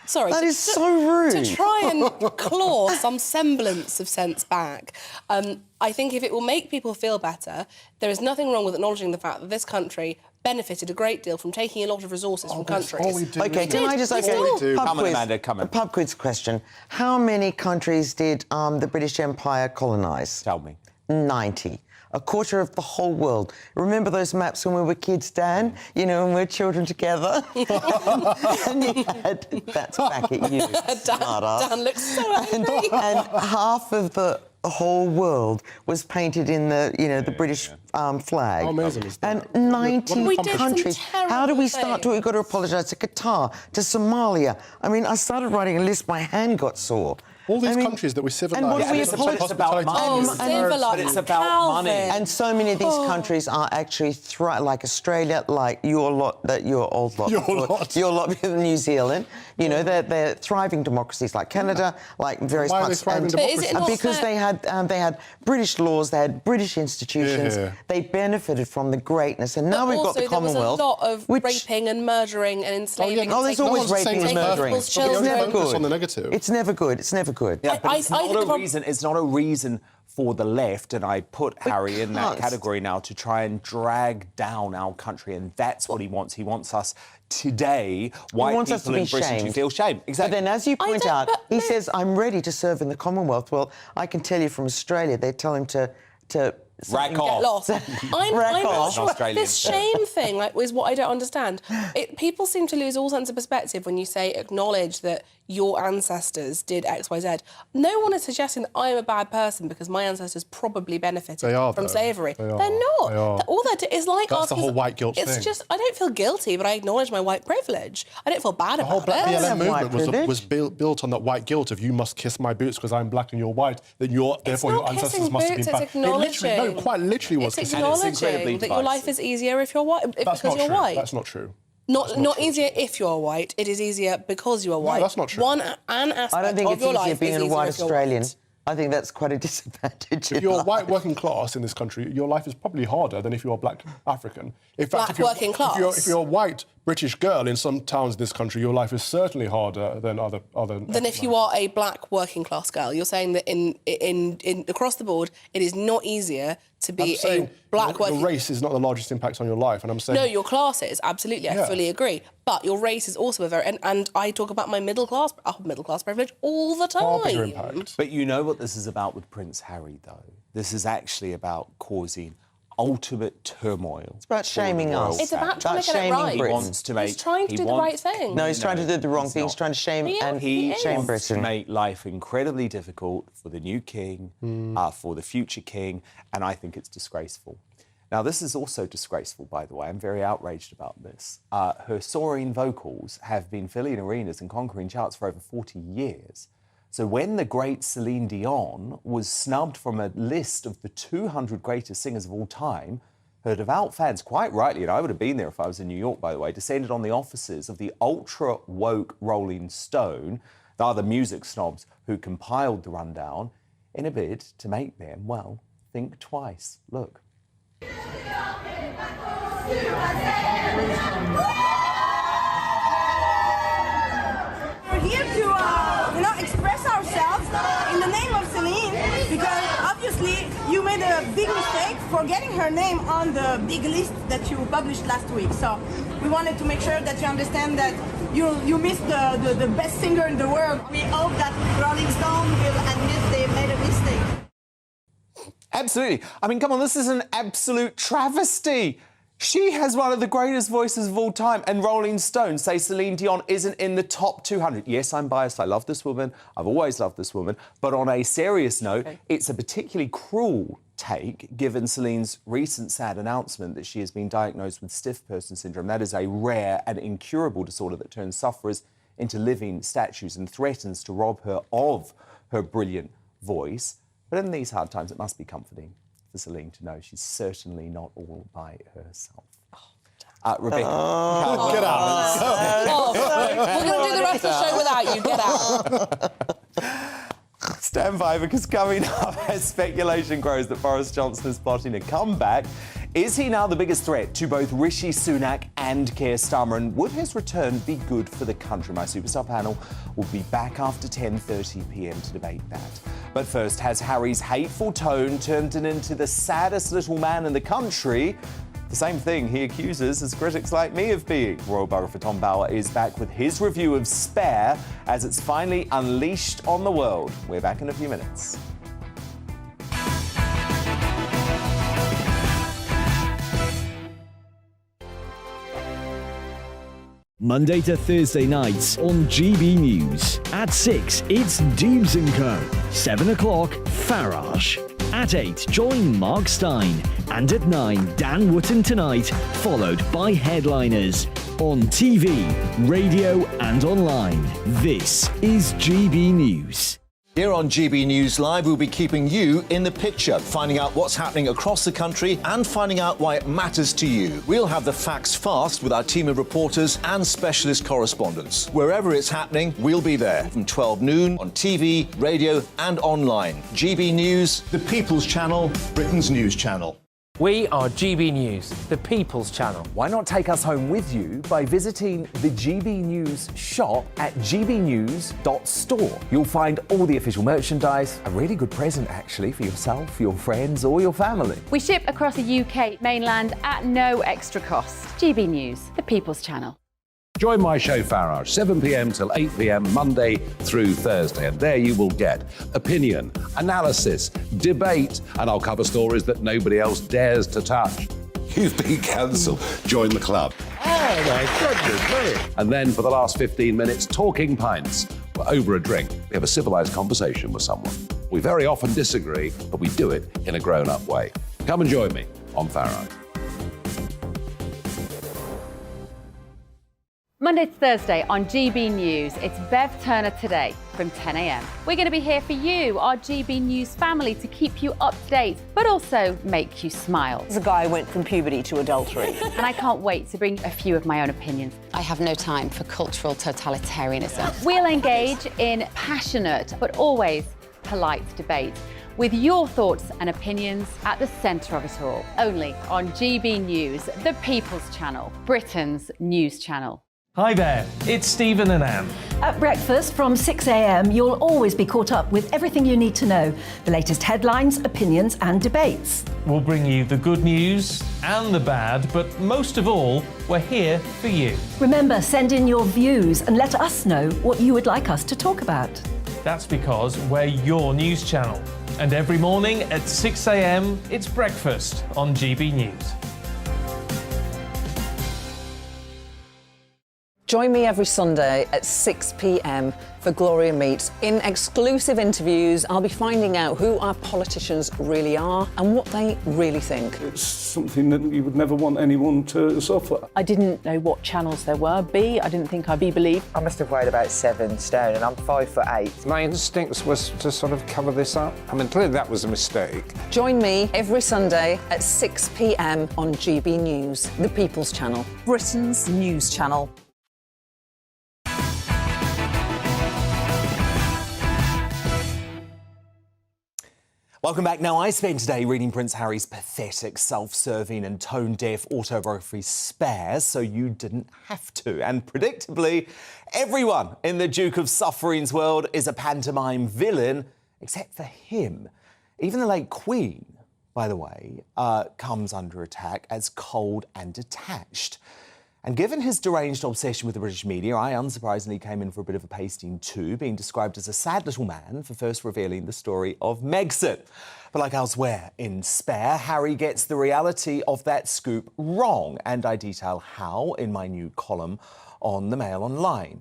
Sorry. That is so rude. To try and claw some semblance of sense back. I think if it will make people feel better, there is nothing wrong with acknowledging the fact that this country benefited a great deal from taking a lot of resources from countries. Okay, can I just... Come on, Amanda, come on. A pub quiz question. How many countries did the British Empire colonise? Tell me. 90. A quarter of the whole world. Remember those maps when we were kids, Dan? You know, when we were children together? And you had... That's back at you, Dan looks so angry. And half of the whole world was painted in the, the British flag. How amazing is that? And 90 countries. How do we start to... We've got to apologise to Qatar, to Somalia. I mean, I started writing a list, my hand got sore. All these countries that we civilised. And what do we apologise? It's about money. But it's about money. And so many of these countries are actually like Australia, like your lot, your old lot, your lot in New Zealand. You know, they're thriving democracies like Canada, like various Why parts. are they thriving democracies? Because they had British laws, they had British institutions. Yeah. They benefited from the greatness, and now we've got the Commonwealth. There was a lot of raping and murdering and enslaving. Oh, there's always raping and murdering. It's never good. On the negative. It's never good. It's never good. Yeah, but it's not a reason for the left, and I put Harry in that category now, to try and drag down our country, and that's what he wants. He wants us today, white people in Britain, to feel shame. Exactly. But then, as you point out, he says, I'm ready to serve in the Commonwealth. Well, I can tell you from Australia, they tell him to rack off. Get lost. I'm not sure. This shame thing is what I don't understand. People seem to lose all sense of perspective when you say acknowledge that your ancestors did X, Y, Z. No one is suggesting that I'm a bad person because my ancestors probably benefited from slavery. They're not. All they're doing is like that's the whole white guilt thing. It's just, I don't feel guilty, but I acknowledge my white privilege. I don't feel bad about it. The whole Black BLM movement was built on that white guilt of you must kiss my boots because I'm black and you're white, then therefore your ancestors must have been bad. It's acknowledging. It quite literally was. It's acknowledging that your life is easier if you're white, because you're white. That's not true. Not easier if you're white. It is easier because you are white. No, that's not true. An aspect I don't think of your life being is a white easier Australian. I think that's quite a disadvantage. If you're white working class in this country, your life is probably harder than if you're black African. In fact, working class. If you're a white British girl in some towns in this country, your life is certainly harder than other. Than if you are a black working class girl. You're saying that in across the board, it is not easier to be a black working. Your race is not the largest impact on your life, and I'm saying no, your class is absolutely. I fully agree. But your race is also a very and I talk about my middle class privilege all the time. Bigger impact. But you know what this is about with Prince Harry, though. This is actually about causing ultimate turmoil. It's about shaming us. It's about trying to get it right. He wants to make. He's trying to do the right thing. No, he's trying to do the wrong thing. He's trying to shame shame Britain. To make life incredibly difficult for the new king, for the future king, and I think it's disgraceful. Now, this is also disgraceful, by the way. I'm very outraged about this. Her soaring vocals have been filling arenas and conquering charts for over 40 years. So when the great Celine Dion was snubbed from a list of the 200 greatest singers of all time, her devout fans, quite rightly, and I would have been there if I was in New York, by the way, descended on the offices of the ultra-woke Rolling Stone, the other music snobs who compiled the rundown, in a bid to make them, well, think twice. Look. We're here to, express ourselves in the name of Celine, because obviously you made a big mistake forgetting her name on the big list that you published last week. So we wanted to make sure that you understand that you missed the best singer in the world. We hope that Rolling Stone will admit they made a mistake. Absolutely. I mean, come on, this is an absolute travesty. She has one of the greatest voices of all time, and Rolling Stone say Celine Dion isn't in the top 200. Yes, I'm biased. I love this woman. I've always loved this woman. But on a serious note, it's a particularly cruel take, given Celine's recent sad announcement that she has been diagnosed with stiff person syndrome. That is a rare and incurable disorder that turns sufferers into living statues and threatens to rob her of her brilliant voice. But in these hard times, it must be comforting for Celine to know she's certainly not all by herself. Rebecca. Get out. We're going to do the rest of the show without you. Get out. Stand by, because coming up, as speculation grows that Boris Johnson is plotting a comeback, is he now the biggest threat to both Rishi Sunak and Keir Starmer? And would his return be good for the country? My superstar panel will be back after 10:30 p.m. to debate that. But first, has Harry's hateful tone turned him into the saddest little man in the country? The same thing he accuses as critics like me of being. Royal biographer Tom Bauer is back with his review of Spare as it's finally unleashed on the world. We're back in a few minutes. Monday to Thursday nights on GB News. At 6, it's Dubes & Co. 7 o'clock, Farage. At 8, join Mark Stein. And at 9, Dan Wootton Tonight, followed by Headliners. On TV, radio and online. This is GB News. Here on GB News Live, we'll be keeping you in the picture, finding out what's happening across the country and finding out why it matters to you. We'll have the facts fast with our team of reporters and specialist correspondents. Wherever it's happening, we'll be there from 12 noon on TV, radio and online. GB News, the People's Channel, Britain's news channel. We are GB News, the People's Channel. Why not take us home with you by visiting the GB News shop at gbnews.store. You'll find all the official merchandise, a really good present actually for yourself, your friends or your family. We ship across the UK mainland at no extra cost. GB News, the People's Channel. Join my show Farage, 7 p.m. till 8 p.m. Monday through Thursday, and there you will get opinion, analysis, debate, and I'll cover stories that nobody else dares to touch. You've been cancelled. Join the club. Oh my goodness, and then for the last 15 minutes, talking pints. We're over a drink. We have a civilised conversation with someone. We very often disagree, but we do it in a grown-up way. Come and join me on Farage. Monday to Thursday on GB News, it's Bev Turner Today from 10 a.m. We're going to be here for you, our GB News family, to keep you up to date, but also make you smile. The guy went from puberty to adultery. And I can't wait to bring a few of my own opinions. I have no time for cultural totalitarianism. We'll engage in passionate, but always polite debate, with your thoughts and opinions at the centre of it all. Only on GB News, the People's Channel, Britain's news channel. Hi there, it's Stephen and Anne. At breakfast from 6 a.m, you'll always be caught up with everything you need to know, the latest headlines, opinions and debates. We'll bring you the good news and the bad, but most of all, we're here for you. Remember, send in your views and let us know what you would like us to talk about. That's because we're your news channel. And every morning at 6 a.m, it's breakfast on GB News. Join me every Sunday at 6 p.m. for Gloria Meets. In exclusive interviews, I'll be finding out who our politicians really are and what they really think. It's something that you would never want anyone to suffer. I didn't know what channels there were. I didn't think I'd be believed. I must have weighed about 7 stone and I'm 5'8". My instincts was to sort of cover this up. I mean, clearly that was a mistake. Join me every Sunday at 6 p.m. on GB News, the People's Channel, Britain's news channel. Welcome back. Now, I spent today reading Prince Harry's pathetic, self-serving and tone-deaf autobiography Spare, so you didn't have to. And predictably, everyone in the Duke of Suffering's world is a pantomime villain, except for him. Even the late Queen, by the way, comes under attack as cold and detached. And given his deranged obsession with the British media, I unsurprisingly came in for a bit of a pasting too, being described as a sad little man for first revealing the story of Megxit. But like elsewhere in Spare, Harry gets the reality of that scoop wrong, and I detail how in my new column on the Mail Online.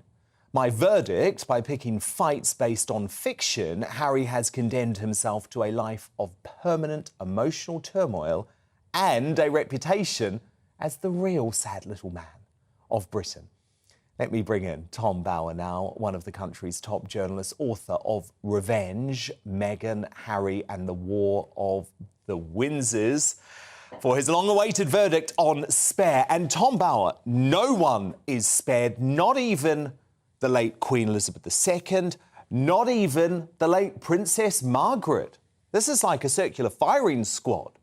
My verdict: by picking fights based on fiction, Harry has condemned himself to a life of permanent emotional turmoil and a reputation as the real sad little man of Britain. Let me bring in Tom Bauer now, one of the country's top journalists, author of Revenge, Meghan, Harry and the War of the Windsors, for his long-awaited verdict on Spare. And Tom Bauer, no one is spared, not even the late Queen Elizabeth II, not even the late Princess Margaret. This is like a circular firing squad.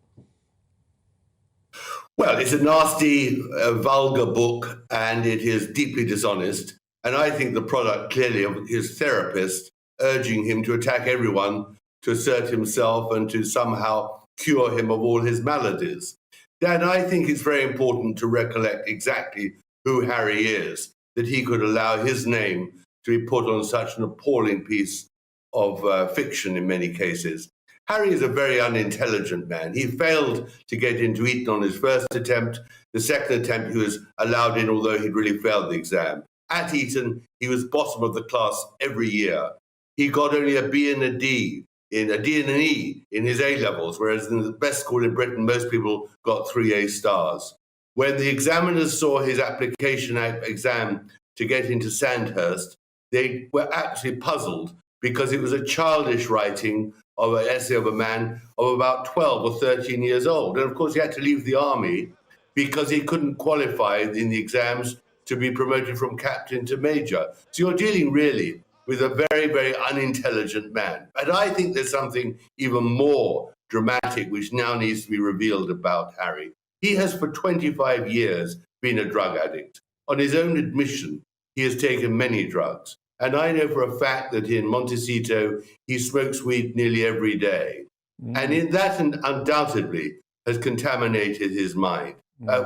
Well, it's a nasty, vulgar book, and it is deeply dishonest. And I think the product clearly of his therapist urging him to attack everyone, to assert himself and to somehow cure him of all his maladies. Dan, I think it's very important to recollect exactly who Harry is, that he could allow his name to be put on such an appalling piece of fiction in many cases. Harry is a very unintelligent man. He failed to get into Eton on his first attempt. The second attempt, he was allowed in, although he'd really failed the exam. At Eton, he was bottom of the class every year. He got only a B and a D, and an E in his A-levels, whereas in the best school in Britain, most people got 3 A stars. When the examiners saw his application exam to get into Sandhurst, they were actually puzzled because it was a childish writing of an essay of a man of about 12 or 13 years old. And of course, he had to leave the army because he couldn't qualify in the exams to be promoted from captain to major. So you're dealing really with a very, very unintelligent man. And I think there's something even more dramatic which now needs to be revealed about Harry. He has for 25 years been a drug addict. On his own admission, he has taken many drugs. And I know for a fact that in Montecito, he smokes weed nearly every day. And in that undoubtedly has contaminated his mind,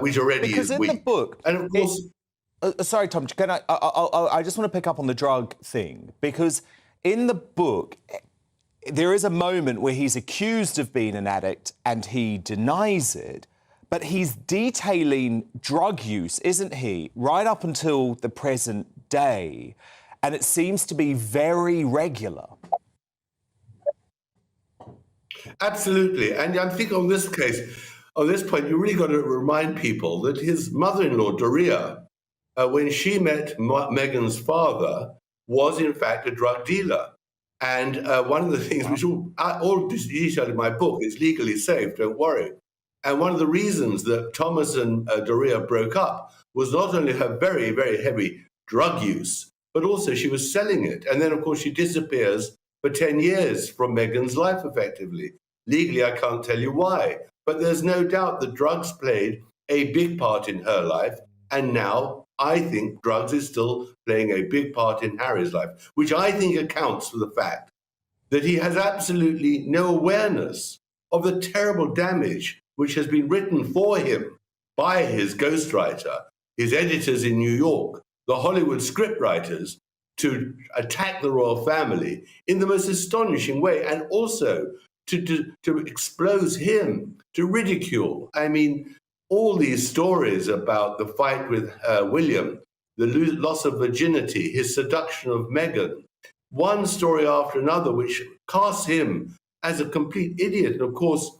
which already because is weak. In the book, and of course... sorry, Tom, can I just want to pick up on the drug thing, because in the book, there is a moment where he's accused of being an addict and he denies it, but he's detailing drug use, isn't he, right up until the present day. And it seems to be very regular. Absolutely. And I think on this point, you really got to remind people that his mother-in-law, Doria, when she met Meghan's father, was in fact a drug dealer. And one of the things which all detailed in my book is legally safe, don't worry. And one of the reasons that Thomas and Doria broke up was not only her very, very heavy drug use, but also she was selling it. And then, of course, she disappears for 10 years from Meghan's life, effectively. Legally, I can't tell you why. But there's no doubt that drugs played a big part in her life. And now I think drugs is still playing a big part in Harry's life, which I think accounts for the fact that he has absolutely no awareness of the terrible damage which has been written for him by his ghostwriter, his editors in New York, the Hollywood scriptwriters, to attack the royal family in the most astonishing way, and also to expose him, to ridicule. I mean, all these stories about the fight with William, the loss of virginity, his seduction of Megyn, one story after another, which casts him as a complete idiot, and of course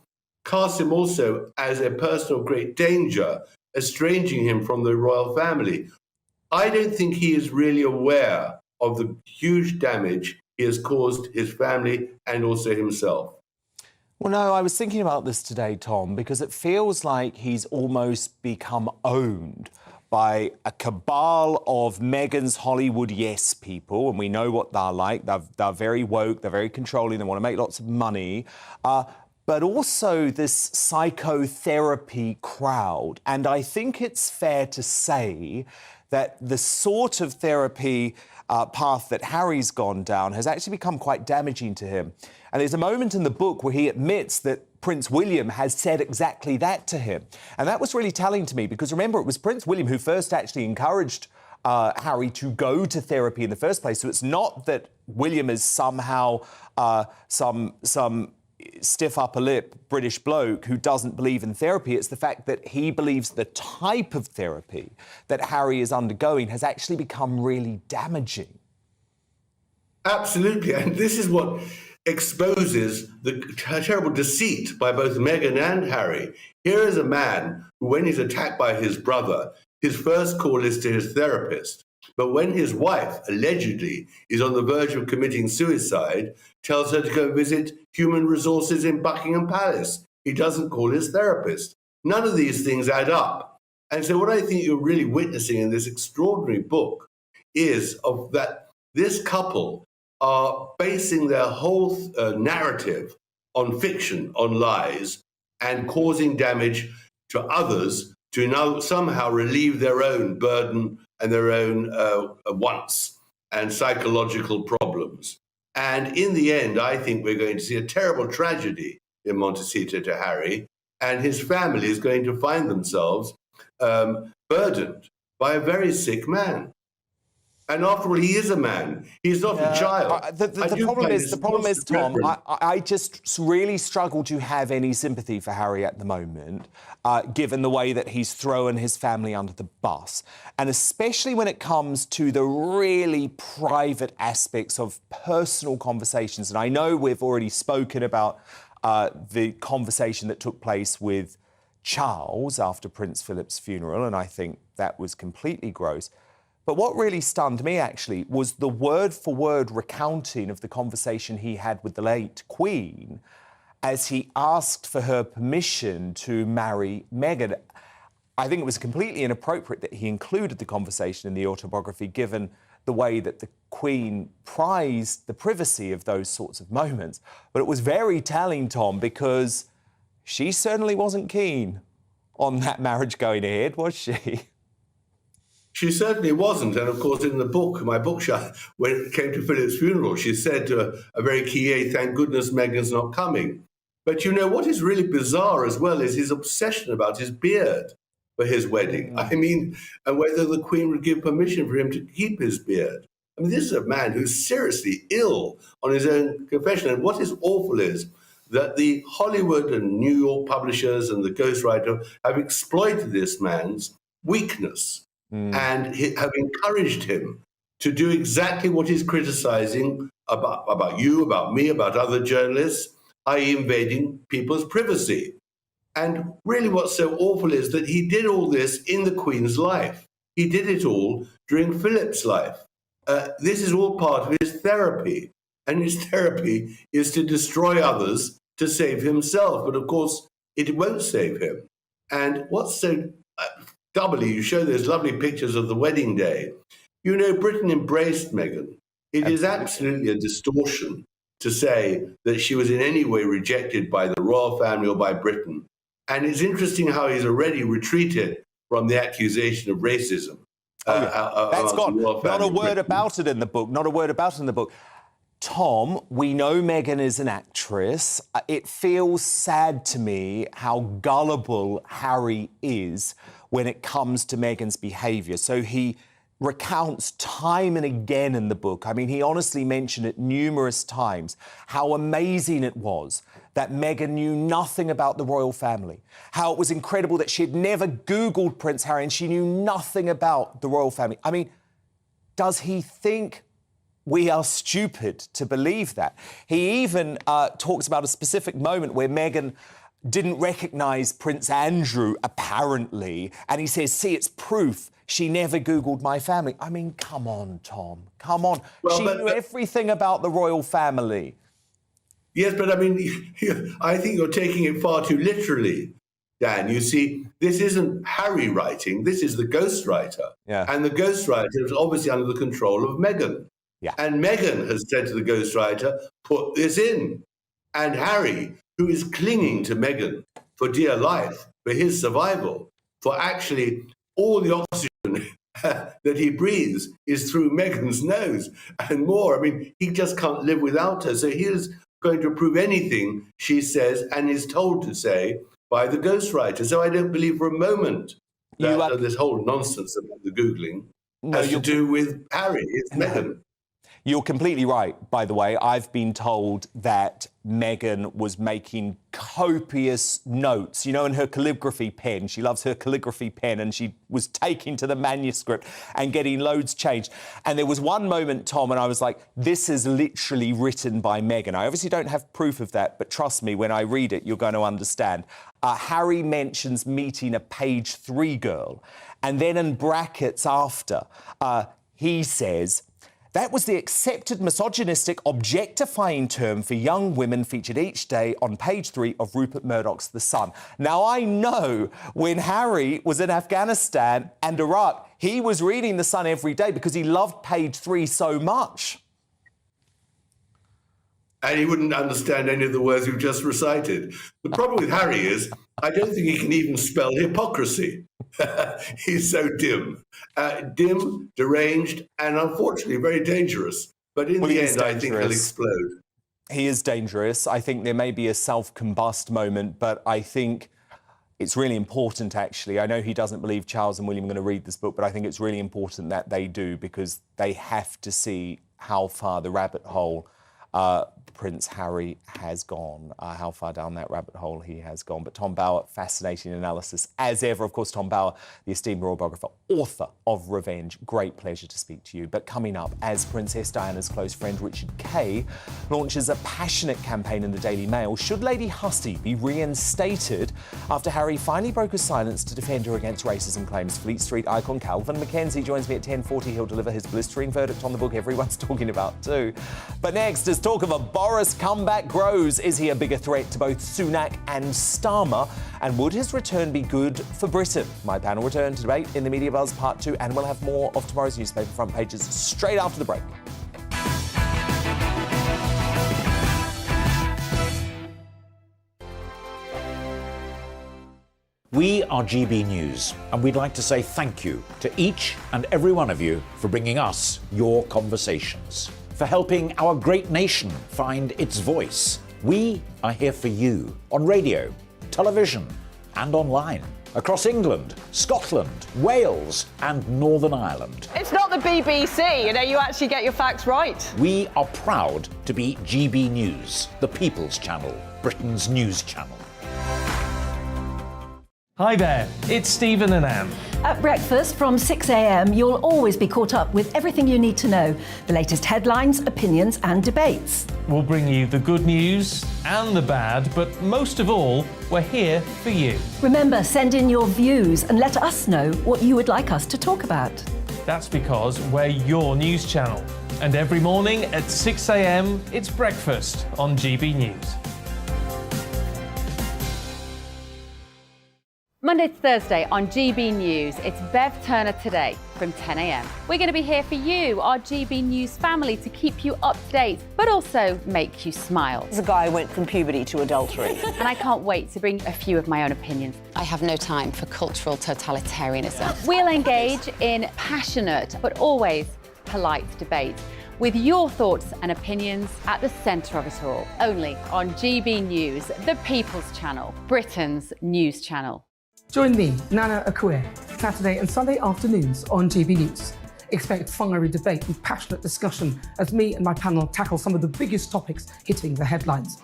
casts him also as a person of great danger, estranging him from the royal family. I don't think he is really aware of the huge damage he has caused his family and also himself. Well, no, I was thinking about this today, Tom, because it feels like he's almost become owned by a cabal of Meghan's Hollywood yes people, and we know what they're like. They're very woke, they're very controlling, they want to make lots of money, but also this psychotherapy crowd. And I think it's fair to say that the sort of therapy path that Harry's gone down has actually become quite damaging to him. And there's a moment in the book where he admits that Prince William has said exactly that to him. And that was really telling to me, because remember, it was Prince William who first actually encouraged Harry to go to therapy in the first place. So it's not that William is somehow some stiff upper lip British bloke who doesn't believe in therapy. It's the fact that he believes the type of therapy that Harry is undergoing has actually become really damaging. Absolutely. And this is what exposes the terrible deceit by both Meghan and Harry. Here is a man who, when he's attacked by his brother, his first call is to his therapist. But when his wife, allegedly, is on the verge of committing suicide, tells her to go visit human resources in Buckingham Palace. He doesn't call his therapist. None of these things add up. And so what I think you're really witnessing in this extraordinary book is of that this couple are basing their whole narrative on fiction, on lies, and causing damage to others to now somehow relieve their own burden and their own wants and psychological problems. And in the end, I think we're going to see a terrible tragedy in Montecito to Harry, and his family is going to find themselves burdened by a very sick man. And after all, he is a man. He's not a child. The problem is, Tom, I just really struggle to have any sympathy for Harry at the moment, given the way that he's thrown his family under the bus. And especially when it comes to the really private aspects of personal conversations. And I know we've already spoken about the conversation that took place with Charles after Prince Philip's funeral, and I think that was completely gross. But what really stunned me, actually, was the word-for-word recounting of the conversation he had with the late Queen as he asked for her permission to marry Meghan. I think it was completely inappropriate that he included the conversation in the autobiography, given the way that the Queen prized the privacy of those sorts of moments. But it was very telling, Tom, because she certainly wasn't keen on that marriage going ahead, was she? She certainly wasn't. And of course, in the book, my bookshop, when it came to Philip's funeral, she said to a very key aide, thank goodness Meghan's not coming. But you know, what is really bizarre as well is his obsession about his beard for his wedding. I mean, and whether the Queen would give permission for him to keep his beard. I mean, this is a man who's seriously ill on his own confession. And what is awful is that the Hollywood and New York publishers and the ghostwriter have exploited this man's weakness. And have encouraged him to do exactly what he's criticizing about you, about me, about other journalists, i.e. invading people's privacy. And really what's so awful is that he did all this in the Queen's life. He did it all during Philip's life. This is all part of his therapy. And his therapy is to destroy others to save himself. But of course, it won't save him. And what's so... doubly, you show those lovely pictures of the wedding day. You know, Britain embraced Meghan. It is absolutely a distortion to say that she was in any way rejected by the royal family or by Britain. And it's interesting how he's already retreated from the accusation of racism. That's gone. Not a word about it in the book. Not a word about it in the book. Tom, we know Meghan is an actress. It feels sad to me how gullible Harry is when it comes to Meghan's behaviour. So he recounts time and again in the book. I mean, he honestly mentioned it numerous times, how amazing it was that Megyn knew nothing about the royal family, how it was incredible that she had never Googled Prince Harry and she knew nothing about the royal family. I mean, does he think we are stupid to believe that? He even talks about a specific moment where Megyn didn't recognise Prince Andrew, apparently, and he says, see, it's proof she never Googled my family. I mean, come on, Tom, come on. Well, she knew everything about the royal family. Yes, but I mean, I think you're taking it far too literally, Dan. You see, this isn't Harry writing, this is the ghostwriter. Yeah. And the ghostwriter is obviously under the control of Megyn. Yeah. And Megyn has said to the ghostwriter, put this in. And Harry, who is clinging to Megyn for dear life, for his survival, for actually all the oxygen that he breathes is through Megyn's nose and more. I mean, he just can't live without her. So he is going to approve anything she says and is told to say by the ghostwriter. So I don't believe for a moment that this whole nonsense about the Googling has to do with Harry. It's Megyn. You're completely right, by the way. I've been told that Megyn was making copious notes, you know, in her calligraphy pen. She loves her calligraphy pen, and she was taking to the manuscript and getting loads changed. And there was one moment, Tom, and I was like, this is literally written by Megyn. I obviously don't have proof of that, but trust me, when I read it, you're going to understand. Harry mentions meeting a page 3 girl, and then in brackets after, he says, that was the accepted misogynistic objectifying term for young women featured each day on page 3 of Rupert Murdoch's The Sun. Now, I know when Harry was in Afghanistan and Iraq, he was reading The Sun every day because he loved page 3 so much. And he wouldn't understand any of the words you've just recited. The problem with Harry is, I don't think he can even spell hypocrisy. He's so dim. Dim, deranged, and unfortunately very dangerous. But in the end, I think he'll explode. He is dangerous. I think there may be a self-combust moment, but I think it's really important, actually. I know he doesn't believe Charles and William are going to read this book, but I think it's really important that they do, because they have to see how far the rabbit hole Prince Harry has gone, how far down that rabbit hole he has gone. But Tom Bauer, fascinating analysis, as ever. Of course, Tom Bauer, the esteemed royal biographer, author of Revenge. Great pleasure to speak to you. But coming up, as Princess Diana's close friend Richard Kay launches a passionate campaign in the Daily Mail, should Lady Hussey be reinstated after Harry finally broke his silence to defend her against racism claims? Fleet Street icon Kelvin McKenzie joins me at 10:40. He'll deliver his blistering verdict on the book everyone's talking about too. But next, as talk of a Boris comeback grows, is he a bigger threat to both Sunak and Starmer? And would his return be good for Britain? My panel return to debate in the Media Buzz Part 2, and we'll have more of tomorrow's newspaper front pages straight after the break. We are GB News, and we'd like to say thank you to each and every one of you for bringing us your conversations, for helping our great nation find its voice. We are here for you on radio, television, and online, across England, Scotland, Wales, and Northern Ireland. It's not the BBC, you know, you actually get your facts right. We are proud to be GB News, the People's Channel, Britain's news channel. Hi there, it's Stephen and Anne. At breakfast from 6 a.m, you'll always be caught up with everything you need to know, the latest headlines, opinions and debates. We'll bring you the good news and the bad, but most of all, we're here for you. Remember, send in your views and let us know what you would like us to talk about. That's because we're your news channel. And every morning at 6 a.m, it's breakfast on GB News. Monday to Thursday on GB News, it's Bev Turner Today from 10 a.m. We're going to be here for you, our GB News family, to keep you up to date, but also make you smile. The guy went from puberty to adultery. And I can't wait to bring a few of my own opinions. I have no time for cultural totalitarianism. We'll engage in passionate, but always polite debate, with your thoughts and opinions at the centre of it all. Only on GB News, the People's Channel, Britain's news channel. Join me, Nana Akue, Saturday and Sunday afternoons on GB News. Expect fiery debate and passionate discussion as me and my panel tackle some of the biggest topics hitting the headlines.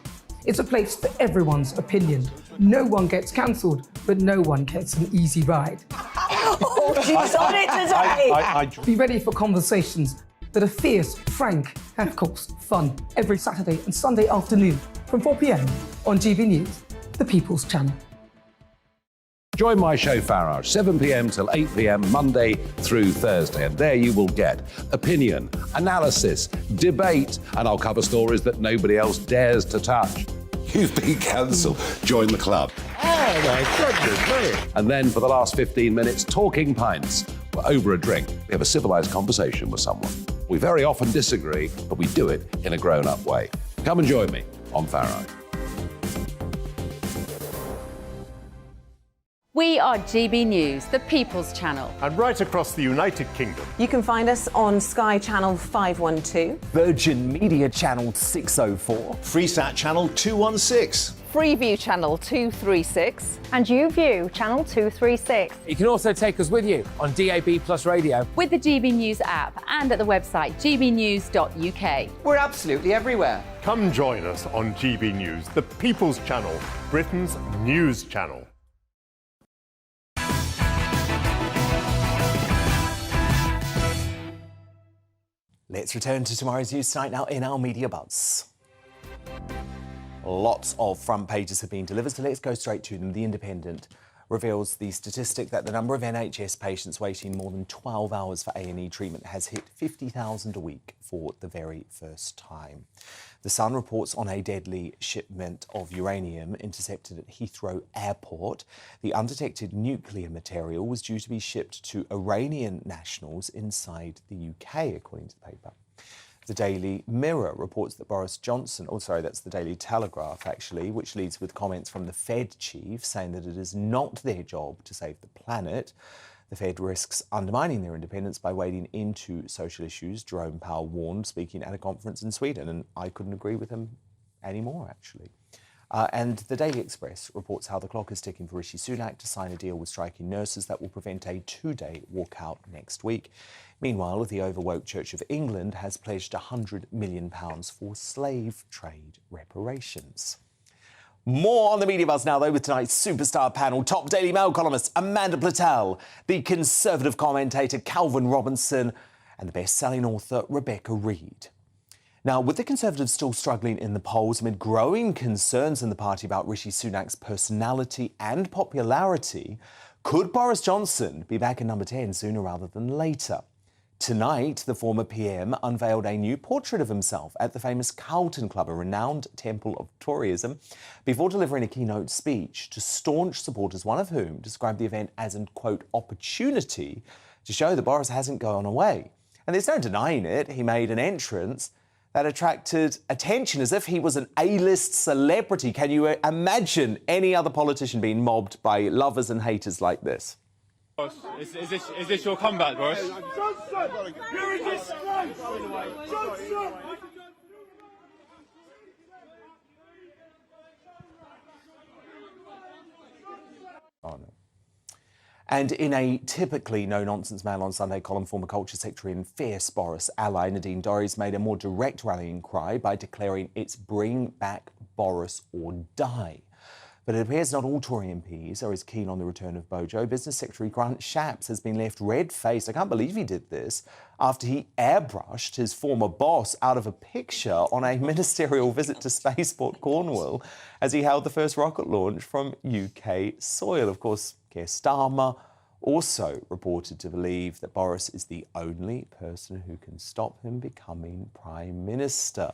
It's a place for everyone's opinion. No one gets cancelled, but no one gets an easy ride. Oh, she's on it today! Be ready for conversations that are fierce, frank, and of course, fun. Every Saturday and Sunday afternoon from 4 p.m. on GB News, the People's Channel. Join my show Farage, 7 p.m. till 8 p.m. Monday through Thursday, and there you will get opinion, analysis, debate, and I'll cover stories that nobody else dares to touch. You've been cancelled. Join the club. Oh my goodness me. And then for the last 15 minutes, talking pints. We're over a drink. We have a civilised conversation with someone. We very often disagree, but we do it in a grown-up way. Come and join me on Farage. We are GB News, the People's Channel. And right across the United Kingdom. You can find us on Sky Channel 512, Virgin Media Channel 604, Freesat Channel 216, Freeview Channel 236, And YouView, Channel 236. You can also take us with you on DAB Plus Radio. With the GB News app and at the website gbnews.uk. We're absolutely everywhere. Come join us on GB News, the People's Channel, Britain's news channel. Let's return to tomorrow's news tonight now in our Media Buzz. Lots of front pages have been delivered, so let's go straight to them. The Independent reveals the statistic that the number of NHS patients waiting more than 12 hours for A&E treatment has hit 50,000 a week for the very first time. The Sun reports on a deadly shipment of uranium intercepted at Heathrow Airport. The undetected nuclear material was due to be shipped to Iranian nationals inside the UK, according to the paper. The Daily Mirror reports that Boris Johnson, that's the Daily Telegraph actually, which leads with comments from the Fed chief saying that it is not their job to save the planet. The Fed risks undermining their independence by wading into social issues, Jerome Powell warned, speaking at a conference in Sweden, and I couldn't agree with him anymore, actually. And the Daily Express reports how the clock is ticking for Rishi Sunak to sign a deal with striking nurses that will prevent a 2-day walkout next week. Meanwhile, the Overwoke Church of England has pledged £100 million for slave trade reparations. More on the Media Buzz now, though, with tonight's superstar panel. Top Daily Mail columnist Amanda Platel, the Conservative commentator Calvin Robinson, and the best-selling author Rebecca Reid. Now, with the Conservatives still struggling in the polls amid growing concerns in the party about Rishi Sunak's personality and popularity, could Boris Johnson be back in number 10 sooner rather than later? Tonight, the former PM unveiled a new portrait of himself at the famous Carlton Club, a renowned temple of Toryism, before delivering a keynote speech to staunch supporters, one of whom described the event as an, quote, opportunity to show that Boris hasn't gone away. And there's no denying it, he made an entrance that attracted attention as if he was an A-list celebrity. Can you imagine any other politician being mobbed by lovers and haters like this? Is this your comeback, Boris? Oh, no. And in a typically no-nonsense Mail on Sunday column, former Culture Secretary and fierce Boris ally Nadine Dorries made a more direct rallying cry by declaring it's bring back Boris or die. But it appears not all Tory MPs are as keen on the return of Bojo. Business Secretary Grant Shapps has been left red-faced, I can't believe he did this, after he airbrushed his former boss out of a picture on a ministerial visit to Spaceport Cornwall as he held the first rocket launch from UK soil. Of course, Keir Starmer also reported to believe that Boris is the only person who can stop him becoming Prime Minister.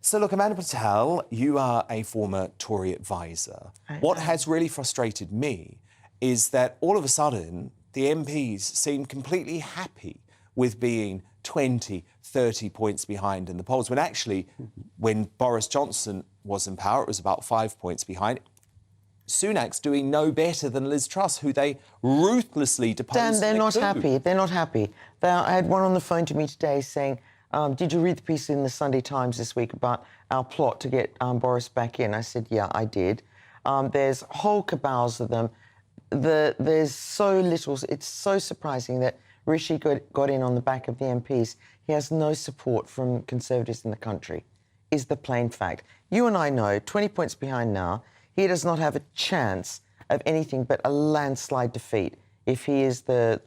So look, Amanda Patel, you are a former Tory advisor. What has really frustrated me is that all of a sudden the MPs seem completely happy with being 20, 30 points behind in the polls, when actually, when Boris Johnson was in power, it was about 5 points behind. Sunak's doing no better than Liz Truss, who they ruthlessly deposed. Dan, they're not happy. They're not happy. I had one on the phone to me today saying, did you read the piece in the Sunday Times this week about our plot to get Boris back in? I said, yeah, I did. There's whole cabals of them. There's so little. It's so surprising that Rishi got in on the back of the MPs. He has no support from Conservatives in the country. is the plain fact. You and I know, 20 points behind now, he does not have a chance of anything but a landslide defeat if he is the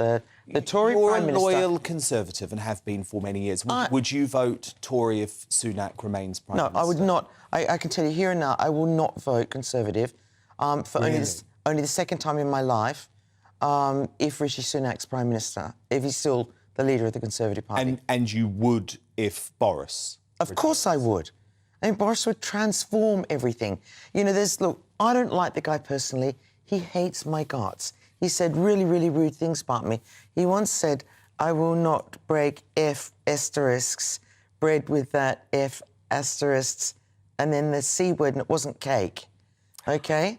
Tory Prime Minister. You're a loyal Conservative and have been for many years. Would you vote Tory if Sunak remains Prime Minister? No, I would not. I can tell you here and now, I will not vote Conservative for only the second time in my life if Rishi Sunak's Prime Minister, if he's still the leader of the Conservative Party. And you would if Boris? Of course I would. I mean, Boris would transform everything. You know, look, I don't like the guy personally. He hates my guts. He said really, really rude things about me. He once said, I will not break F asterisks, bread with that F asterisks, and then the C word, and it wasn't cake, OK?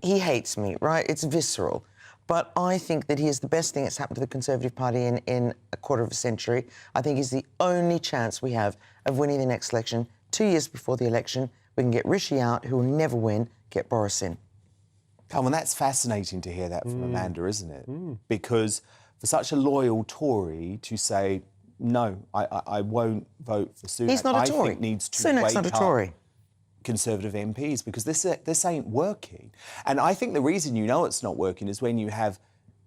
He hates me, right? It's visceral. But I think that he is the best thing that's happened to the Conservative Party in a quarter of a century. I think he's the only chance we have of winning the next election. 2 years before the election, we can get Rishi out, who will never win, get Boris in. Kelvin, that's fascinating to hear that from Amanda, isn't it? Because for such a loyal Tory to say, no, I won't vote for Sunak, He's not a Tory. I think needs to Sunak's wake not a up Tory. Conservative MPs, because this ain't working. And I think the reason you know it's not working is when you have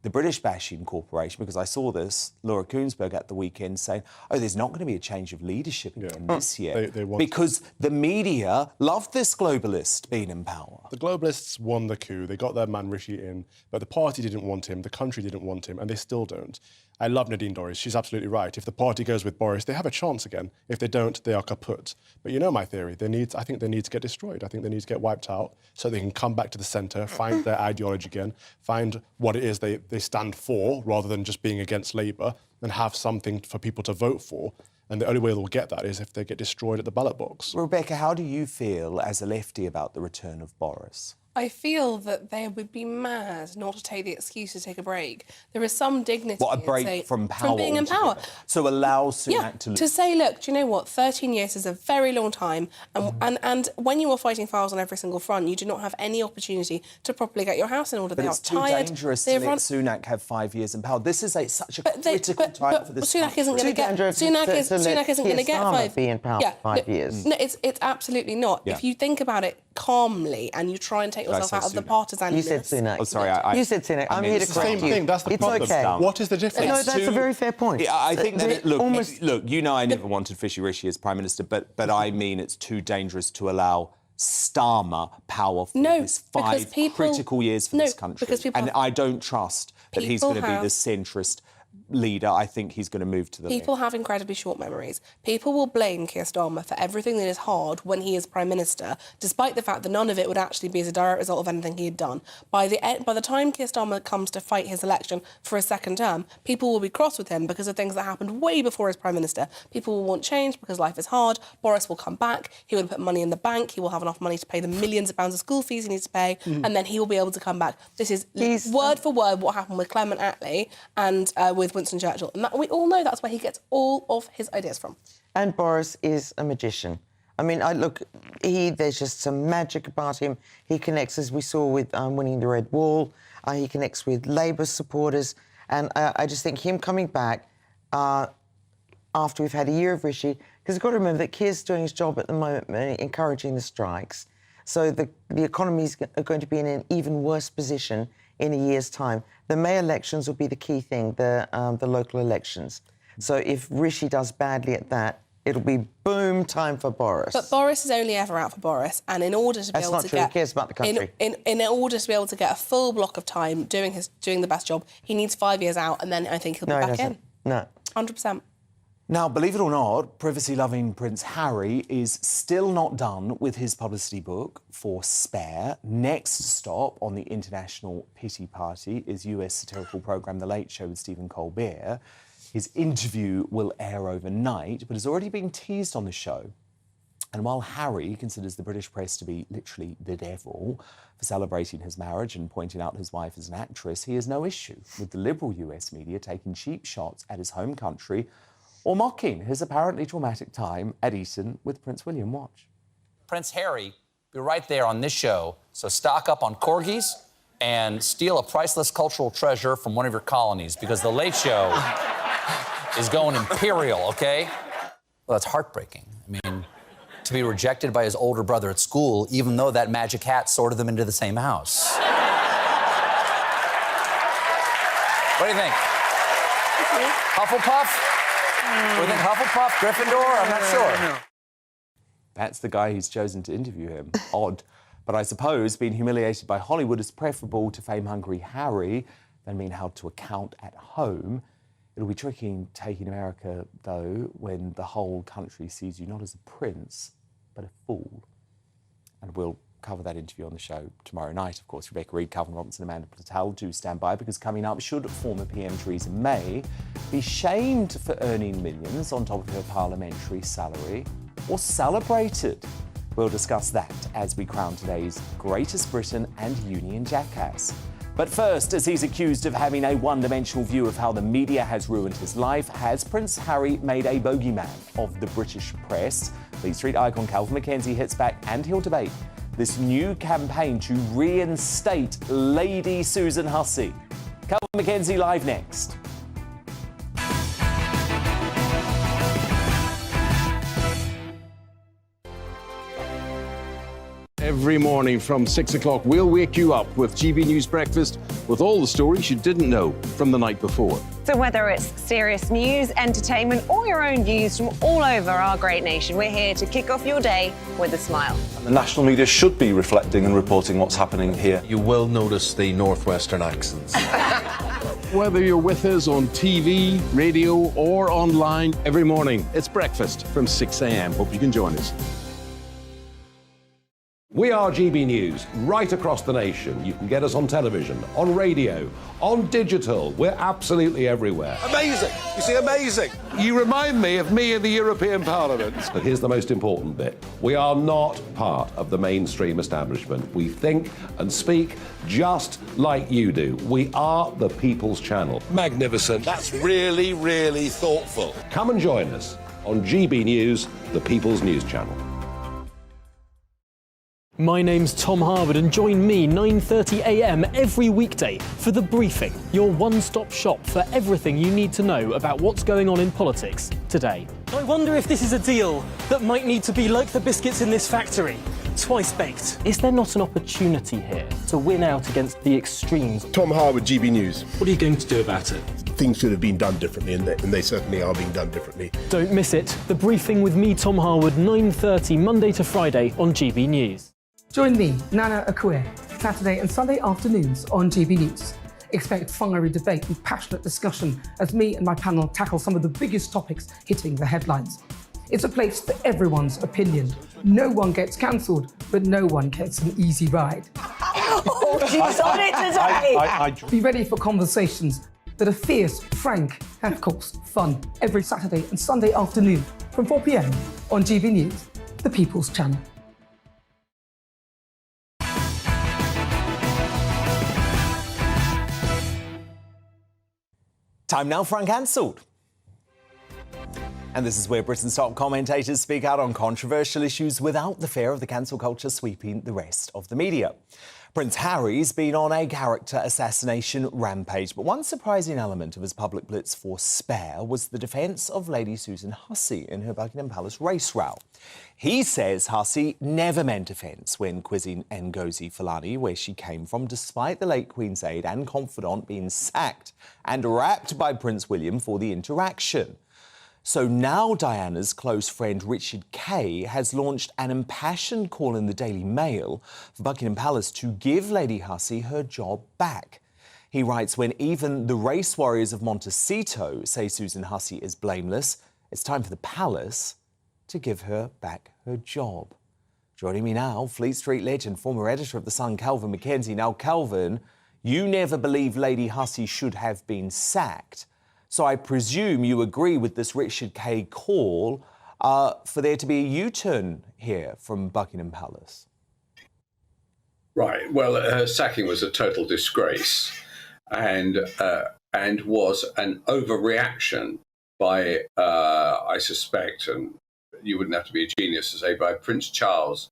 the British bashing corporation, because I saw this, Laura Koonsberg at the weekend saying, oh, there's not going to be a change of leadership again this year. They want because the media loved this globalist being in power. The globalists won the coup. They got their man Rishi in, but the party didn't want him, the country didn't want him, and they still don't. I love Nadine Dorries. She's absolutely right. If the party goes with Boris, they have a chance again. If they don't, they are kaput. But you know my theory. I think they need to get destroyed. I think they need to get wiped out so they can come back to the centre, find their ideology again, find what it is they stand for rather than just being against Labour, and have something for people to vote for. And the only way they'll get that is if they get destroyed at the ballot box. Rebecca, how do you feel as a lefty about the return of Boris? I feel that they would be mad not to take the excuse to take a break. There is some dignity What, a break from power? From being in power. So allow Sunak to... to say, look, do you know what? 13 years is a very long time. And when you are fighting fires on every single front, you do not have any opportunity to properly get your house in order. But it's too dangerous to let Sunak have 5 years in power. This is such a critical time for this Sunak isn't going to get... Sunak isn't going to get 5 be in power for 5 years. No, it's absolutely not. Yeah. If you think about it calmly and you try and take yourself out of the partisanism... You said Sunak. Oh, sorry, you said Sunak. I'm here to correct you. Same thing, that's the problem. It's OK. What is the difference? No, that's a very fair point. I think that, look, you know I never wanted Fishy Rishi as Prime Minister, but I mean it's too dangerous to allow Starmer power for his 5 critical years for this country. And I don't trust that he's going to be the centrist leader. I think he's going to move to the People have incredibly short memories. People will blame Keir Starmer for everything that is hard when he is Prime Minister, despite the fact that none of it would actually be as a direct result of anything he had done. By the time Keir Starmer comes to fight his election for a second term, people will be cross with him because of things that happened way before as Prime Minister. People will want change because life is hard. Boris will come back. He will put money in the bank. He will have enough money to pay the millions of pounds of school fees he needs to pay, and then he will be able to come back. This is word for word what happened with Clement Attlee and with Winston Churchill. And we all know that's where he gets all of his ideas from. And Boris is a magician. I mean, there's just some magic about him. He connects, as we saw with winning the Red Wall. He connects with Labour supporters. And I just think him coming back after we've had a year of Rishi, because you've got to remember that Keir's doing his job at the moment, encouraging the strikes. So the economy is going to be in an even worse position in a year's time. The May elections will be the key thing, the local elections. So if Rishi does badly at that, it'll be boom time for Boris. But Boris is only ever out for Boris, and in order to be able to get... He cares about the country. In order to be able to get a full block of time doing the best job, he needs 5 years out, and then I think he'll be back in. No. 100%. Now, believe it or not, privacy-loving Prince Harry is still not done with his publicity book for Spare. Next stop on the International Pity Party is US satirical programme The Late Show with Stephen Colbert. His interview will air overnight, but has already been teased on the show. And while Harry considers the British press to be literally the devil for celebrating his marriage and pointing out his wife as an actress, he has no issue with the liberal US media taking cheap shots at his home country or mocking his apparently traumatic time at Eton with Prince William. Watch. Prince Harry will be right there on this show, so stock up on corgis and steal a priceless cultural treasure from one of your colonies, because The Late Show is going imperial, OK? Well, that's heartbreaking. I mean, to be rejected by his older brother at school, even though that magic hat sorted them into the same house. What do you think? Hufflepuff? What do you think, Hufflepuff, Gryffindor? I'm not sure. That's the guy who's chosen to interview him. Odd. But I suppose being humiliated by Hollywood is preferable to fame-hungry Harry than being held to account at home. It'll be tricky taking America, though, when the whole country sees you not as a prince, but a fool. And we'll cover that interview on the show tomorrow night. Of course, Rebecca Reid, Calvin Robinson, Amanda Platel do stand by, because coming up, should former PM Theresa May be shamed for earning millions on top of her parliamentary salary, or celebrated? We'll discuss that as we crown today's Greatest Britain and Union Jackass. But first, as he's accused of having a one-dimensional view of how the media has ruined his life, has Prince Harry made a bogeyman of the British press? Fleet Street icon Kelvin McKenzie hits back, and he'll debate this new campaign to reinstate Lady Susan Hussey. Kelvin McKenzie live next. Every morning from 6 o'clock, we'll wake you up with GB News Breakfast with all the stories you didn't know from the night before. So whether it's serious news, entertainment, or your own views from all over our great nation, we're here to kick off your day with a smile. The national media should be reflecting and reporting what's happening here. You will notice the northwestern accents. Whether you're with us on TV, radio, or online, every morning, it's breakfast from 6 a.m. Hope you can join us. We are GB News, right across the nation. You can get us on television, on radio, on digital. We're absolutely everywhere. Amazing! You see, amazing! You remind me of me in the European Parliament. But here's the most important bit. We are not part of the mainstream establishment. We think and speak just like you do. We are the People's Channel. Magnificent. That's really, really thoughtful. Come and join us on GB News, the People's News Channel. My name's Tom Harwood, and join me 9:30 a.m. every weekday for The Briefing, your one-stop shop for everything you need to know about what's going on in politics today. I wonder if this is a deal that might need to be like the biscuits in this factory, twice baked. Is there not an opportunity here to win out against the extremes? Tom Harwood, GB News. What are you going to do about it? Things should have been done differently, and they certainly are being done differently. Don't miss it. The Briefing with me, Tom Harwood, 9:30 Monday to Friday on GB News. Join me, Nana Akue, Saturday and Sunday afternoons on GB News. Expect fiery debate and passionate discussion as me and my panel tackle some of the biggest topics hitting the headlines. It's a place for everyone's opinion. No one gets cancelled, but no one gets an easy ride. Oh, she's on it today! Be ready for conversations that are fierce, frank, and of course, fun. Every Saturday and Sunday afternoon from 4 p.m. on GB News, the People's Channel. Time now for Uncancelled. And this is where Britain's top commentators speak out on controversial issues without the fear of the cancel culture sweeping the rest of the media. Prince Harry's been on a character assassination rampage, but one surprising element of his public blitz for spare was the defence of Lady Susan Hussey in her Buckingham Palace race row. He says Hussey never meant offence when quizzing Ngozi Fulani where she came from, despite the late Queen's aide and confidant being sacked and rapped by Prince William for the interaction. So now Diana's close friend Richard Kay has launched an impassioned call in the Daily Mail for Buckingham Palace to give Lady Hussey her job back. He writes, when even the race warriors of Montecito say Susan Hussey is blameless, it's time for the palace to give her back her job. Joining me now, Fleet Street legend, former editor of The Sun, Kelvin McKenzie. Now, Kelvin, you never believed Lady Hussey should have been sacked. So I presume you agree with this Richard Kay call for there to be a U-turn here from Buckingham Palace. Right. Well, her sacking was a total disgrace, and was an overreaction by, I suspect, and you wouldn't have to be a genius to say, by Prince Charles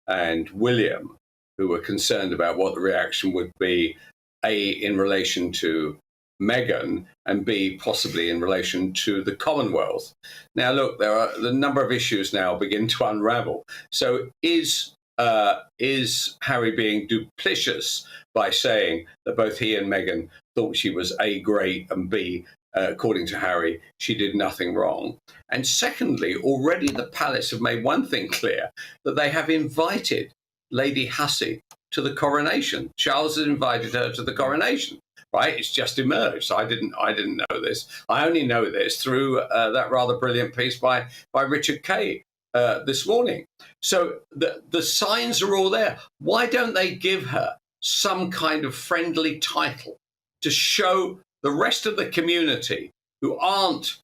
and William, who were concerned about what the reaction would be, in relation to Meghan, and B, possibly in relation to the Commonwealth. Now, look, there are the number of issues now begin to unravel. So is Harry being duplicitous by saying that both he and Meghan thought she was A, great, and B, according to Harry, she did nothing wrong? And secondly, already the palace have made one thing clear, that they have invited Lady Hussey to the coronation. Charles has invited her to the coronation. Right, it's just emerged. I didn't know this. I only know this through that rather brilliant piece by Richard Kay this morning. So the signs are all there. Why don't they give her some kind of friendly title to show the rest of the community who aren't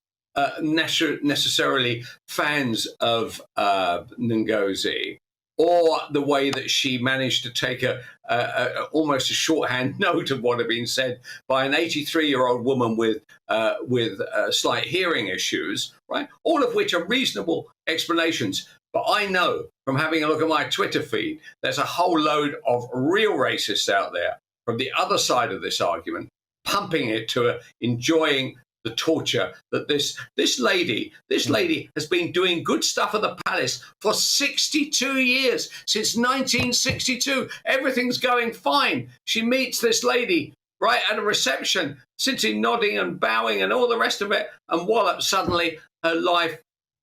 necessarily fans of Ngozi, or the way that she managed to take almost a shorthand note of what had been said by an 83-year-old woman with slight hearing issues, right? All of which are reasonable explanations. But I know from having a look at my Twitter feed, there's a whole load of real racists out there from the other side of this argument, pumping it to enjoying the torture that this lady has been doing good stuff at the palace for 62 years, since 1962. Everything's going fine. She meets this lady right at a reception, sitting, nodding and bowing and all the rest of it, and wallop, suddenly her life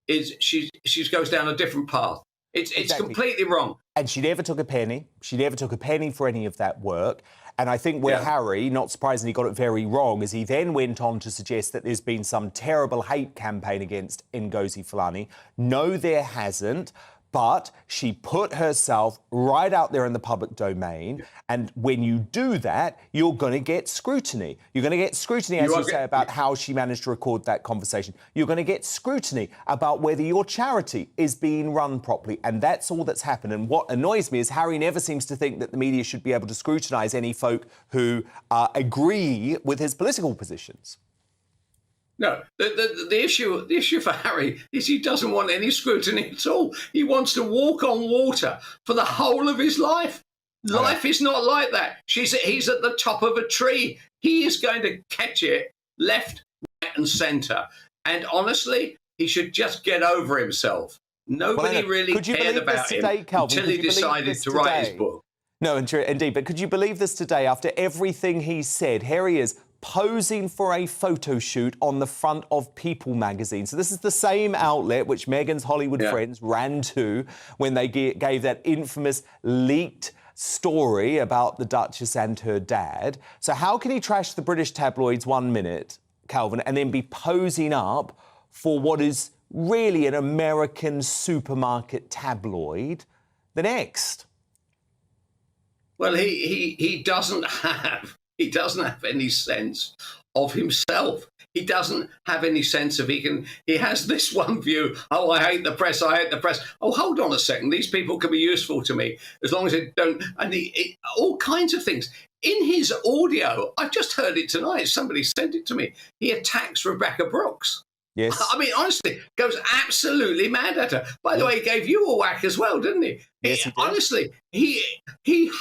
is she goes down a different path. It's exactly. Completely wrong. And she never took a penny. She never took a penny for any of that work. And I think where Harry, not surprisingly, got it very wrong is he then went on to suggest that there's been some terrible hate campaign against Ngozi Fulani. No, there hasn't. But she put herself right out there in the public domain. And when you do that, you're going to get scrutiny. You're going to get scrutiny, as you say, about how she managed to record that conversation. You're going to get scrutiny about whether your charity is being run properly. And that's all that's happened. And what annoys me is Harry never seems to think that the media should be able to scrutinise any folk who agree with his political positions. No, the issue for Harry is he doesn't want any scrutiny at all. He wants to walk on water for the whole of his life. Life is not like that. He's at the top of a tree. He is going to catch it left, right and centre. And honestly, he should just get over himself. Nobody really cared about him until he decided to write his book. No, indeed. But could you believe this today? After everything he said, here he is, posing for a photo shoot on the front of People magazine. So this is the same outlet which Meghan's Hollywood friends ran to when they gave that infamous leaked story about the Duchess and her dad. So how can he trash the British tabloids 1 minute, Kelvin, and then be posing up for what is really an American supermarket tabloid the next? Well, he doesn't have any sense of himself. He doesn't have any sense of he has this one view, oh, I hate the press, I hate the press. Oh, hold on a second, these people can be useful to me as long as they don't, and all kinds of things. In his audio, I've just heard it tonight, somebody sent it to me, he attacks Rebecca Brooks. Yes. I mean, honestly, goes absolutely mad at her. By the way, he gave you a whack as well, didn't he? Yes, he did. Honestly, he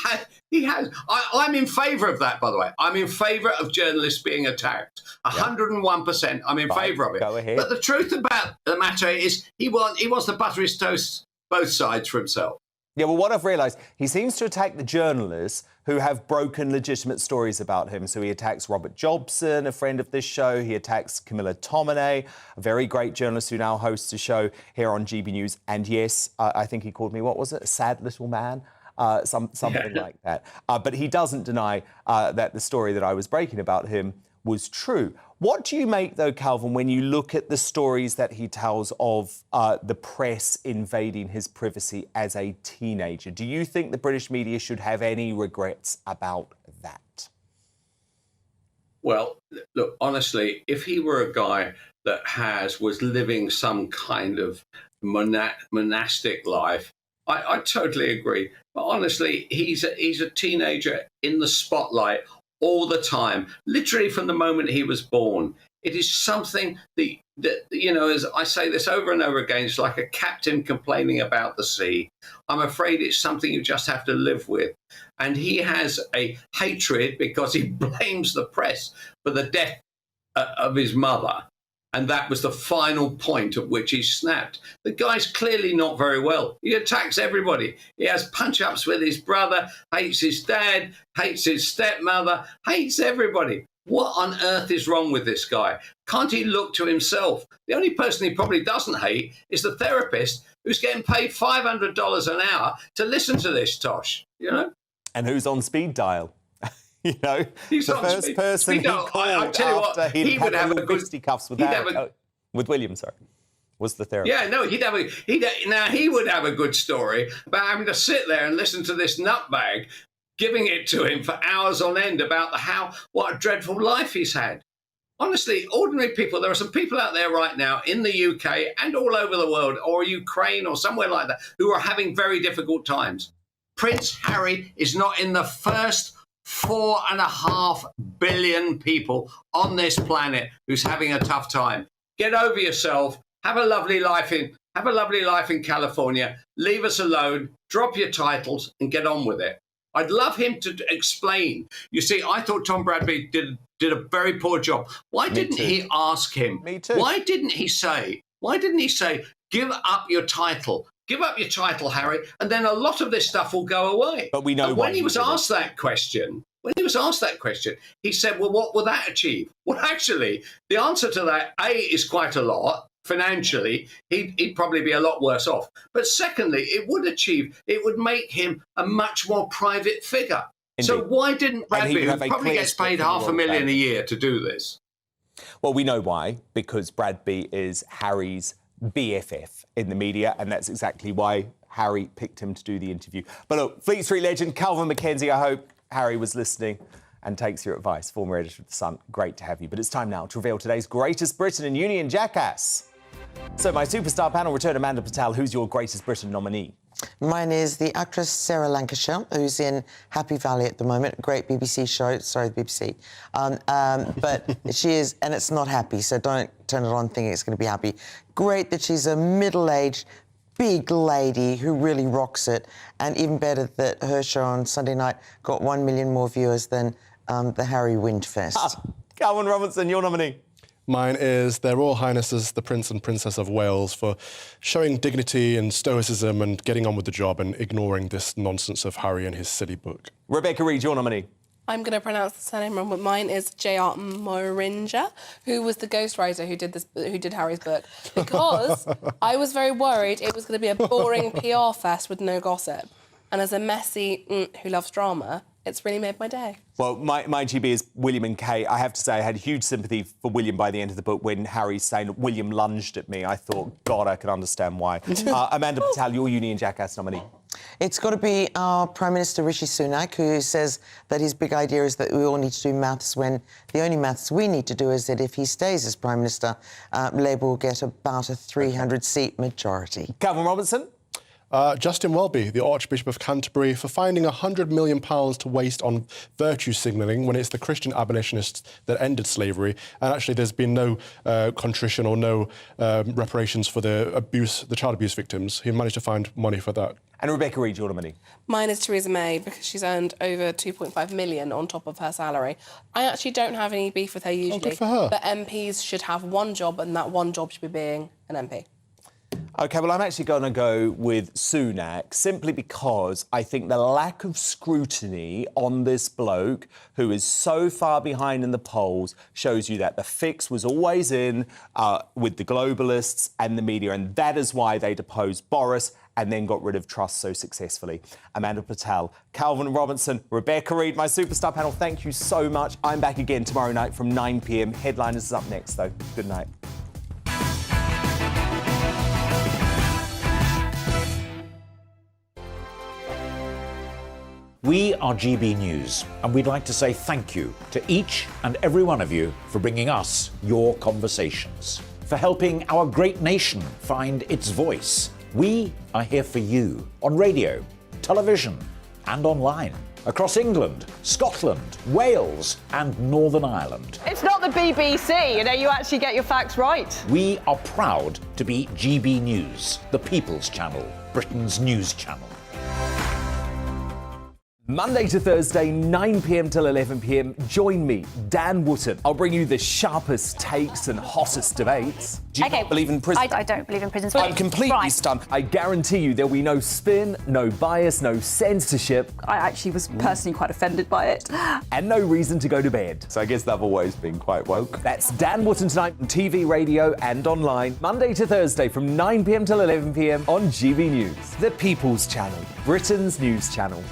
has. I'm in favour of that, by the way. I'm in favour of journalists being attacked. 101%. I'm in favour of it. Go ahead. But the truth about the matter is he wants to butter his toast both sides for himself. Yeah, well, what I've realised, he seems to attack the journalists who have broken legitimate stories about him. So he attacks Robert Jobson, a friend of this show. He attacks Camilla Tominay, a very great journalist who now hosts a show here on GB News. And yes, I think he called me, what was it, a sad little man? Something like that. But he doesn't deny that the story that I was breaking about him was true. What do you make, though, Kelvin, when you look at the stories that he tells of the press invading his privacy as a teenager? Do you think the British media should have any regrets about that? Well, look, honestly, if he were a guy that was living some kind of monastic life, I totally agree. But honestly, he's a teenager in the spotlight all the time, literally from the moment he was born. It is something that, you know, as I say this over and over again, it's like a captain complaining about the sea. I'm afraid it's something you just have to live with. And he has a hatred because he blames the press for the death of his mother. And that was the final point at which he snapped. The guy's clearly not very well. He attacks everybody. He has punch-ups with his brother, hates his dad, hates his stepmother, hates everybody. What on earth is wrong with this guy? Can't he look to himself? The only person he probably doesn't hate is the therapist who's getting paid $500 an hour to listen to this tosh, you know? And who's on speed dial? You know, He's the on first speed- person speed dial. he called I tell you what, after he he'd would had have the a little good- fisticuffs with he'd Harry. have a- With William, sorry, was the therapist. Yeah, no, he would have a good story about having to sit there and listen to this nutbag giving it to him for hours on end about what a dreadful life he's had. Honestly, ordinary people, there are some people out there right now in the UK and all over the world, or Ukraine or somewhere like that, who are having very difficult times. Prince Harry is not in the first 4.5 billion people on this planet who's having a tough time. Get over yourself. Have a lovely life in California. Leave us alone. Drop your titles and get on with it. I'd love him to explain. You see, I thought Tom Bradby did a very poor job. Why didn't he ask him? Me too. Why didn't he say, give up your title? Give up your title, Harry, and then a lot of this stuff will go away. But we know and why when he was did it. asked that question, he said, well, what will that achieve? Well, actually, the answer to that, A, is quite a lot. Financially, he'd probably be a lot worse off. But secondly, it would make him a much more private figure. Indeed. So why didn't And he Bradby, would who have a probably clear gets spot paid for the $500,000 royal a family. year to do this? Well, we know why, because Bradby is Harry's BFF in the media, and that's exactly why Harry picked him to do the interview. But look, Fleet Street legend Kelvin McKenzie, I hope Harry was listening and takes your advice. Former editor of The Sun, great to have you. But it's time now to reveal today's greatest Britain and Union jackass. So my superstar panel return, Amanda Patel, who's your greatest Britain nominee? Mine is the actress Sarah Lancashire, who's in Happy Valley at the moment. Great BBC show. Sorry, the BBC. But she is, and it's not happy, so don't turn it on thinking it's going to be happy. Great that she's a middle-aged, big lady who really rocks it, and even better that her show on Sunday night got 1 million more viewers than the Harry Windfest. Calvin Robinson, your nominee. Mine is Their Royal Highnesses, the Prince and Princess of Wales, for showing dignity and stoicism and getting on with the job and ignoring this nonsense of Harry and his silly book. Rebecca Reid, your nominee. I'm going to pronounce the surname wrong, but mine is J.R. Moringa, who was the ghostwriter who did Harry's book. Because I was very worried it was going to be a boring PR fest with no gossip. And as a messy who loves drama, it's really made my day. Well, my GB is William and Kay. I have to say I had huge sympathy for William by the end of the book when Harry's saying William lunged at me. I thought, God, I can understand why. Amanda Patel, your Union Jackass nominee. It's got to be our Prime Minister Rishi Sunak, who says that his big idea is that we all need to do maths when the only maths we need to do is that if he stays as Prime Minister, Labour will get about a 300-seat majority. Calvin Robinson? Justin Welby, the Archbishop of Canterbury, for finding £100 million to waste on virtue signalling when it's the Christian abolitionists that ended slavery. And actually, there's been no contrition or no reparations for the child abuse victims. He managed to find money for that. And Rebecca Reid, your nominee. Mine is Theresa May, because she's earned over 2.5 million on top of her salary. I actually don't have any beef with her usually. good for her. But MPs should have one job, and that one job should be being an MP. OK, well, I'm actually going to go with Sunak simply because I think the lack of scrutiny on this bloke, who is so far behind in the polls, shows you that the fix was always in with the globalists and the media, and that is why they deposed Boris and then got rid of Truss so successfully. Amanda Patel, Calvin Robinson, Rebecca Reid, my superstar panel, thank you so much. I'm back again tomorrow night from 9 p.m. Headliners is up next, though. Good night. We are GB News, and we'd like to say thank you to each and every one of you for bringing us your conversations, for helping our great nation find its voice. We are here for you on radio, television, and online. across England, Scotland, Wales, and Northern Ireland. It's not the BBC, you actually get your facts right. We are proud to be GB News, the People's Channel, Britain's news channel. Monday to Thursday, 9 p.m. till 11 p.m. Join me, Dan Wootton. I'll bring you the sharpest takes and hottest debates. Do you not believe in prison? I don't believe in prison. I'm completely stunned. I guarantee you there'll be no spin, no bias, no censorship. I actually was personally quite offended by it. And no reason to go to bed. So I guess they've always been quite woke. That's Dan Wootton tonight on TV, radio and online. Monday to Thursday from 9 p.m. till 11 p.m. on GB News. The People's Channel, Britain's news channel.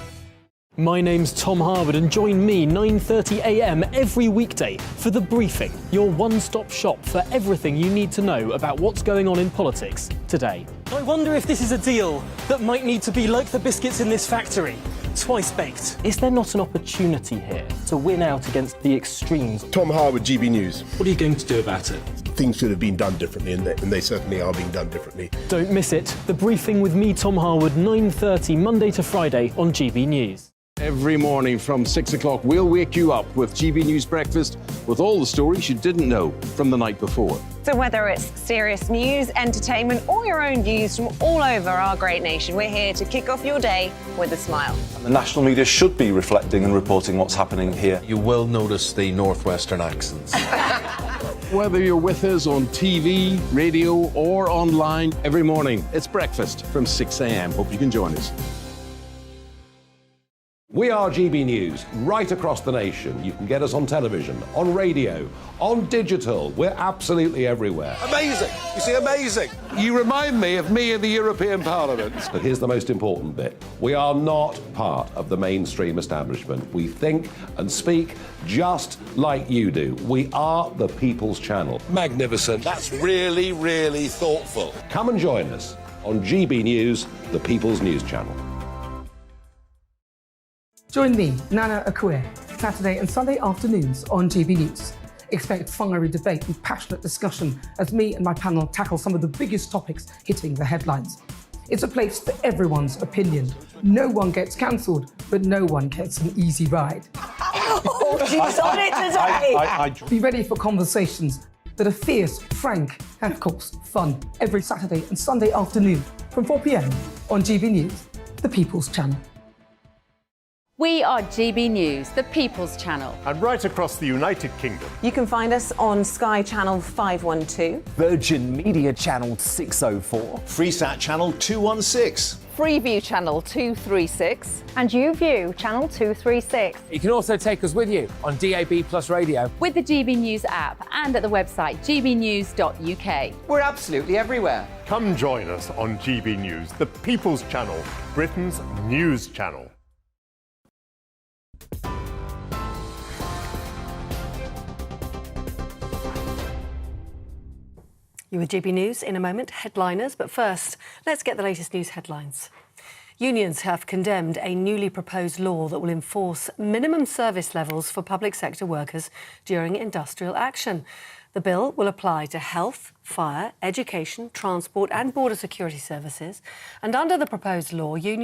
My name's Tom Harwood and join me 9:30 a.m. every weekday for The Briefing, your one-stop shop for everything you need to know about what's going on in politics today. I wonder if this is a deal that might need to be like the biscuits in this factory, twice baked. Is there not an opportunity here to win out against the extremes? Tom Harwood, GB News. What are you going to do about it? Things should have been done differently, and they certainly are being done differently. Don't miss it. The Briefing with me, Tom Harwood, 9:30 Monday to Friday on GB News. Every morning from 6 o'clock, we'll wake you up with GB News Breakfast with all the stories you didn't know from the night before. So whether it's serious news, entertainment, or your own views from all over our great nation, we're here to kick off your day with a smile. The national media should be reflecting and reporting what's happening here. You will notice the northwestern accents. Whether you're with us on TV, radio, or online, every morning, it's breakfast from 6 a.m. Hope you can join us. We are GB News, right across the nation. You can get us on television, on radio, on digital. We're absolutely everywhere. Amazing! You see, amazing! You remind me of me in the European Parliament. But here's the most important bit. We are not part of the mainstream establishment. We think and speak just like you do. We are the People's Channel. Magnificent. That's really, really thoughtful. Come and join us on GB News, the People's News Channel. Join me, Nana Akue, Saturday and Sunday afternoons on GB News. Expect fiery debate and passionate discussion as me and my panel tackle some of the biggest topics hitting the headlines. It's a place for everyone's opinion. No one gets cancelled, but no one gets an easy ride. Oh, she's on it today! Be ready for conversations that are fierce, frank, and of course, fun. Every Saturday and Sunday afternoon from 4 p.m. on GB News, the People's Channel. We are GB News, the People's Channel. And right across the United Kingdom. You can find us on Sky Channel 512, Virgin Media Channel 604, Freesat Channel 216, Freeview Channel 236, and YouView Channel 236. You can also take us with you on DAB Plus Radio, with the GB News app and at the website gbnews.uk. We're absolutely everywhere. Come join us on GB News, the People's Channel, Britain's news channel. You with GB News in a moment, headliners, but first, let's get the latest news headlines. Unions have condemned a newly proposed law that will enforce minimum service levels for public sector workers during industrial action. The bill will apply to health, fire, education, transport and border security services. And under the proposed law, unions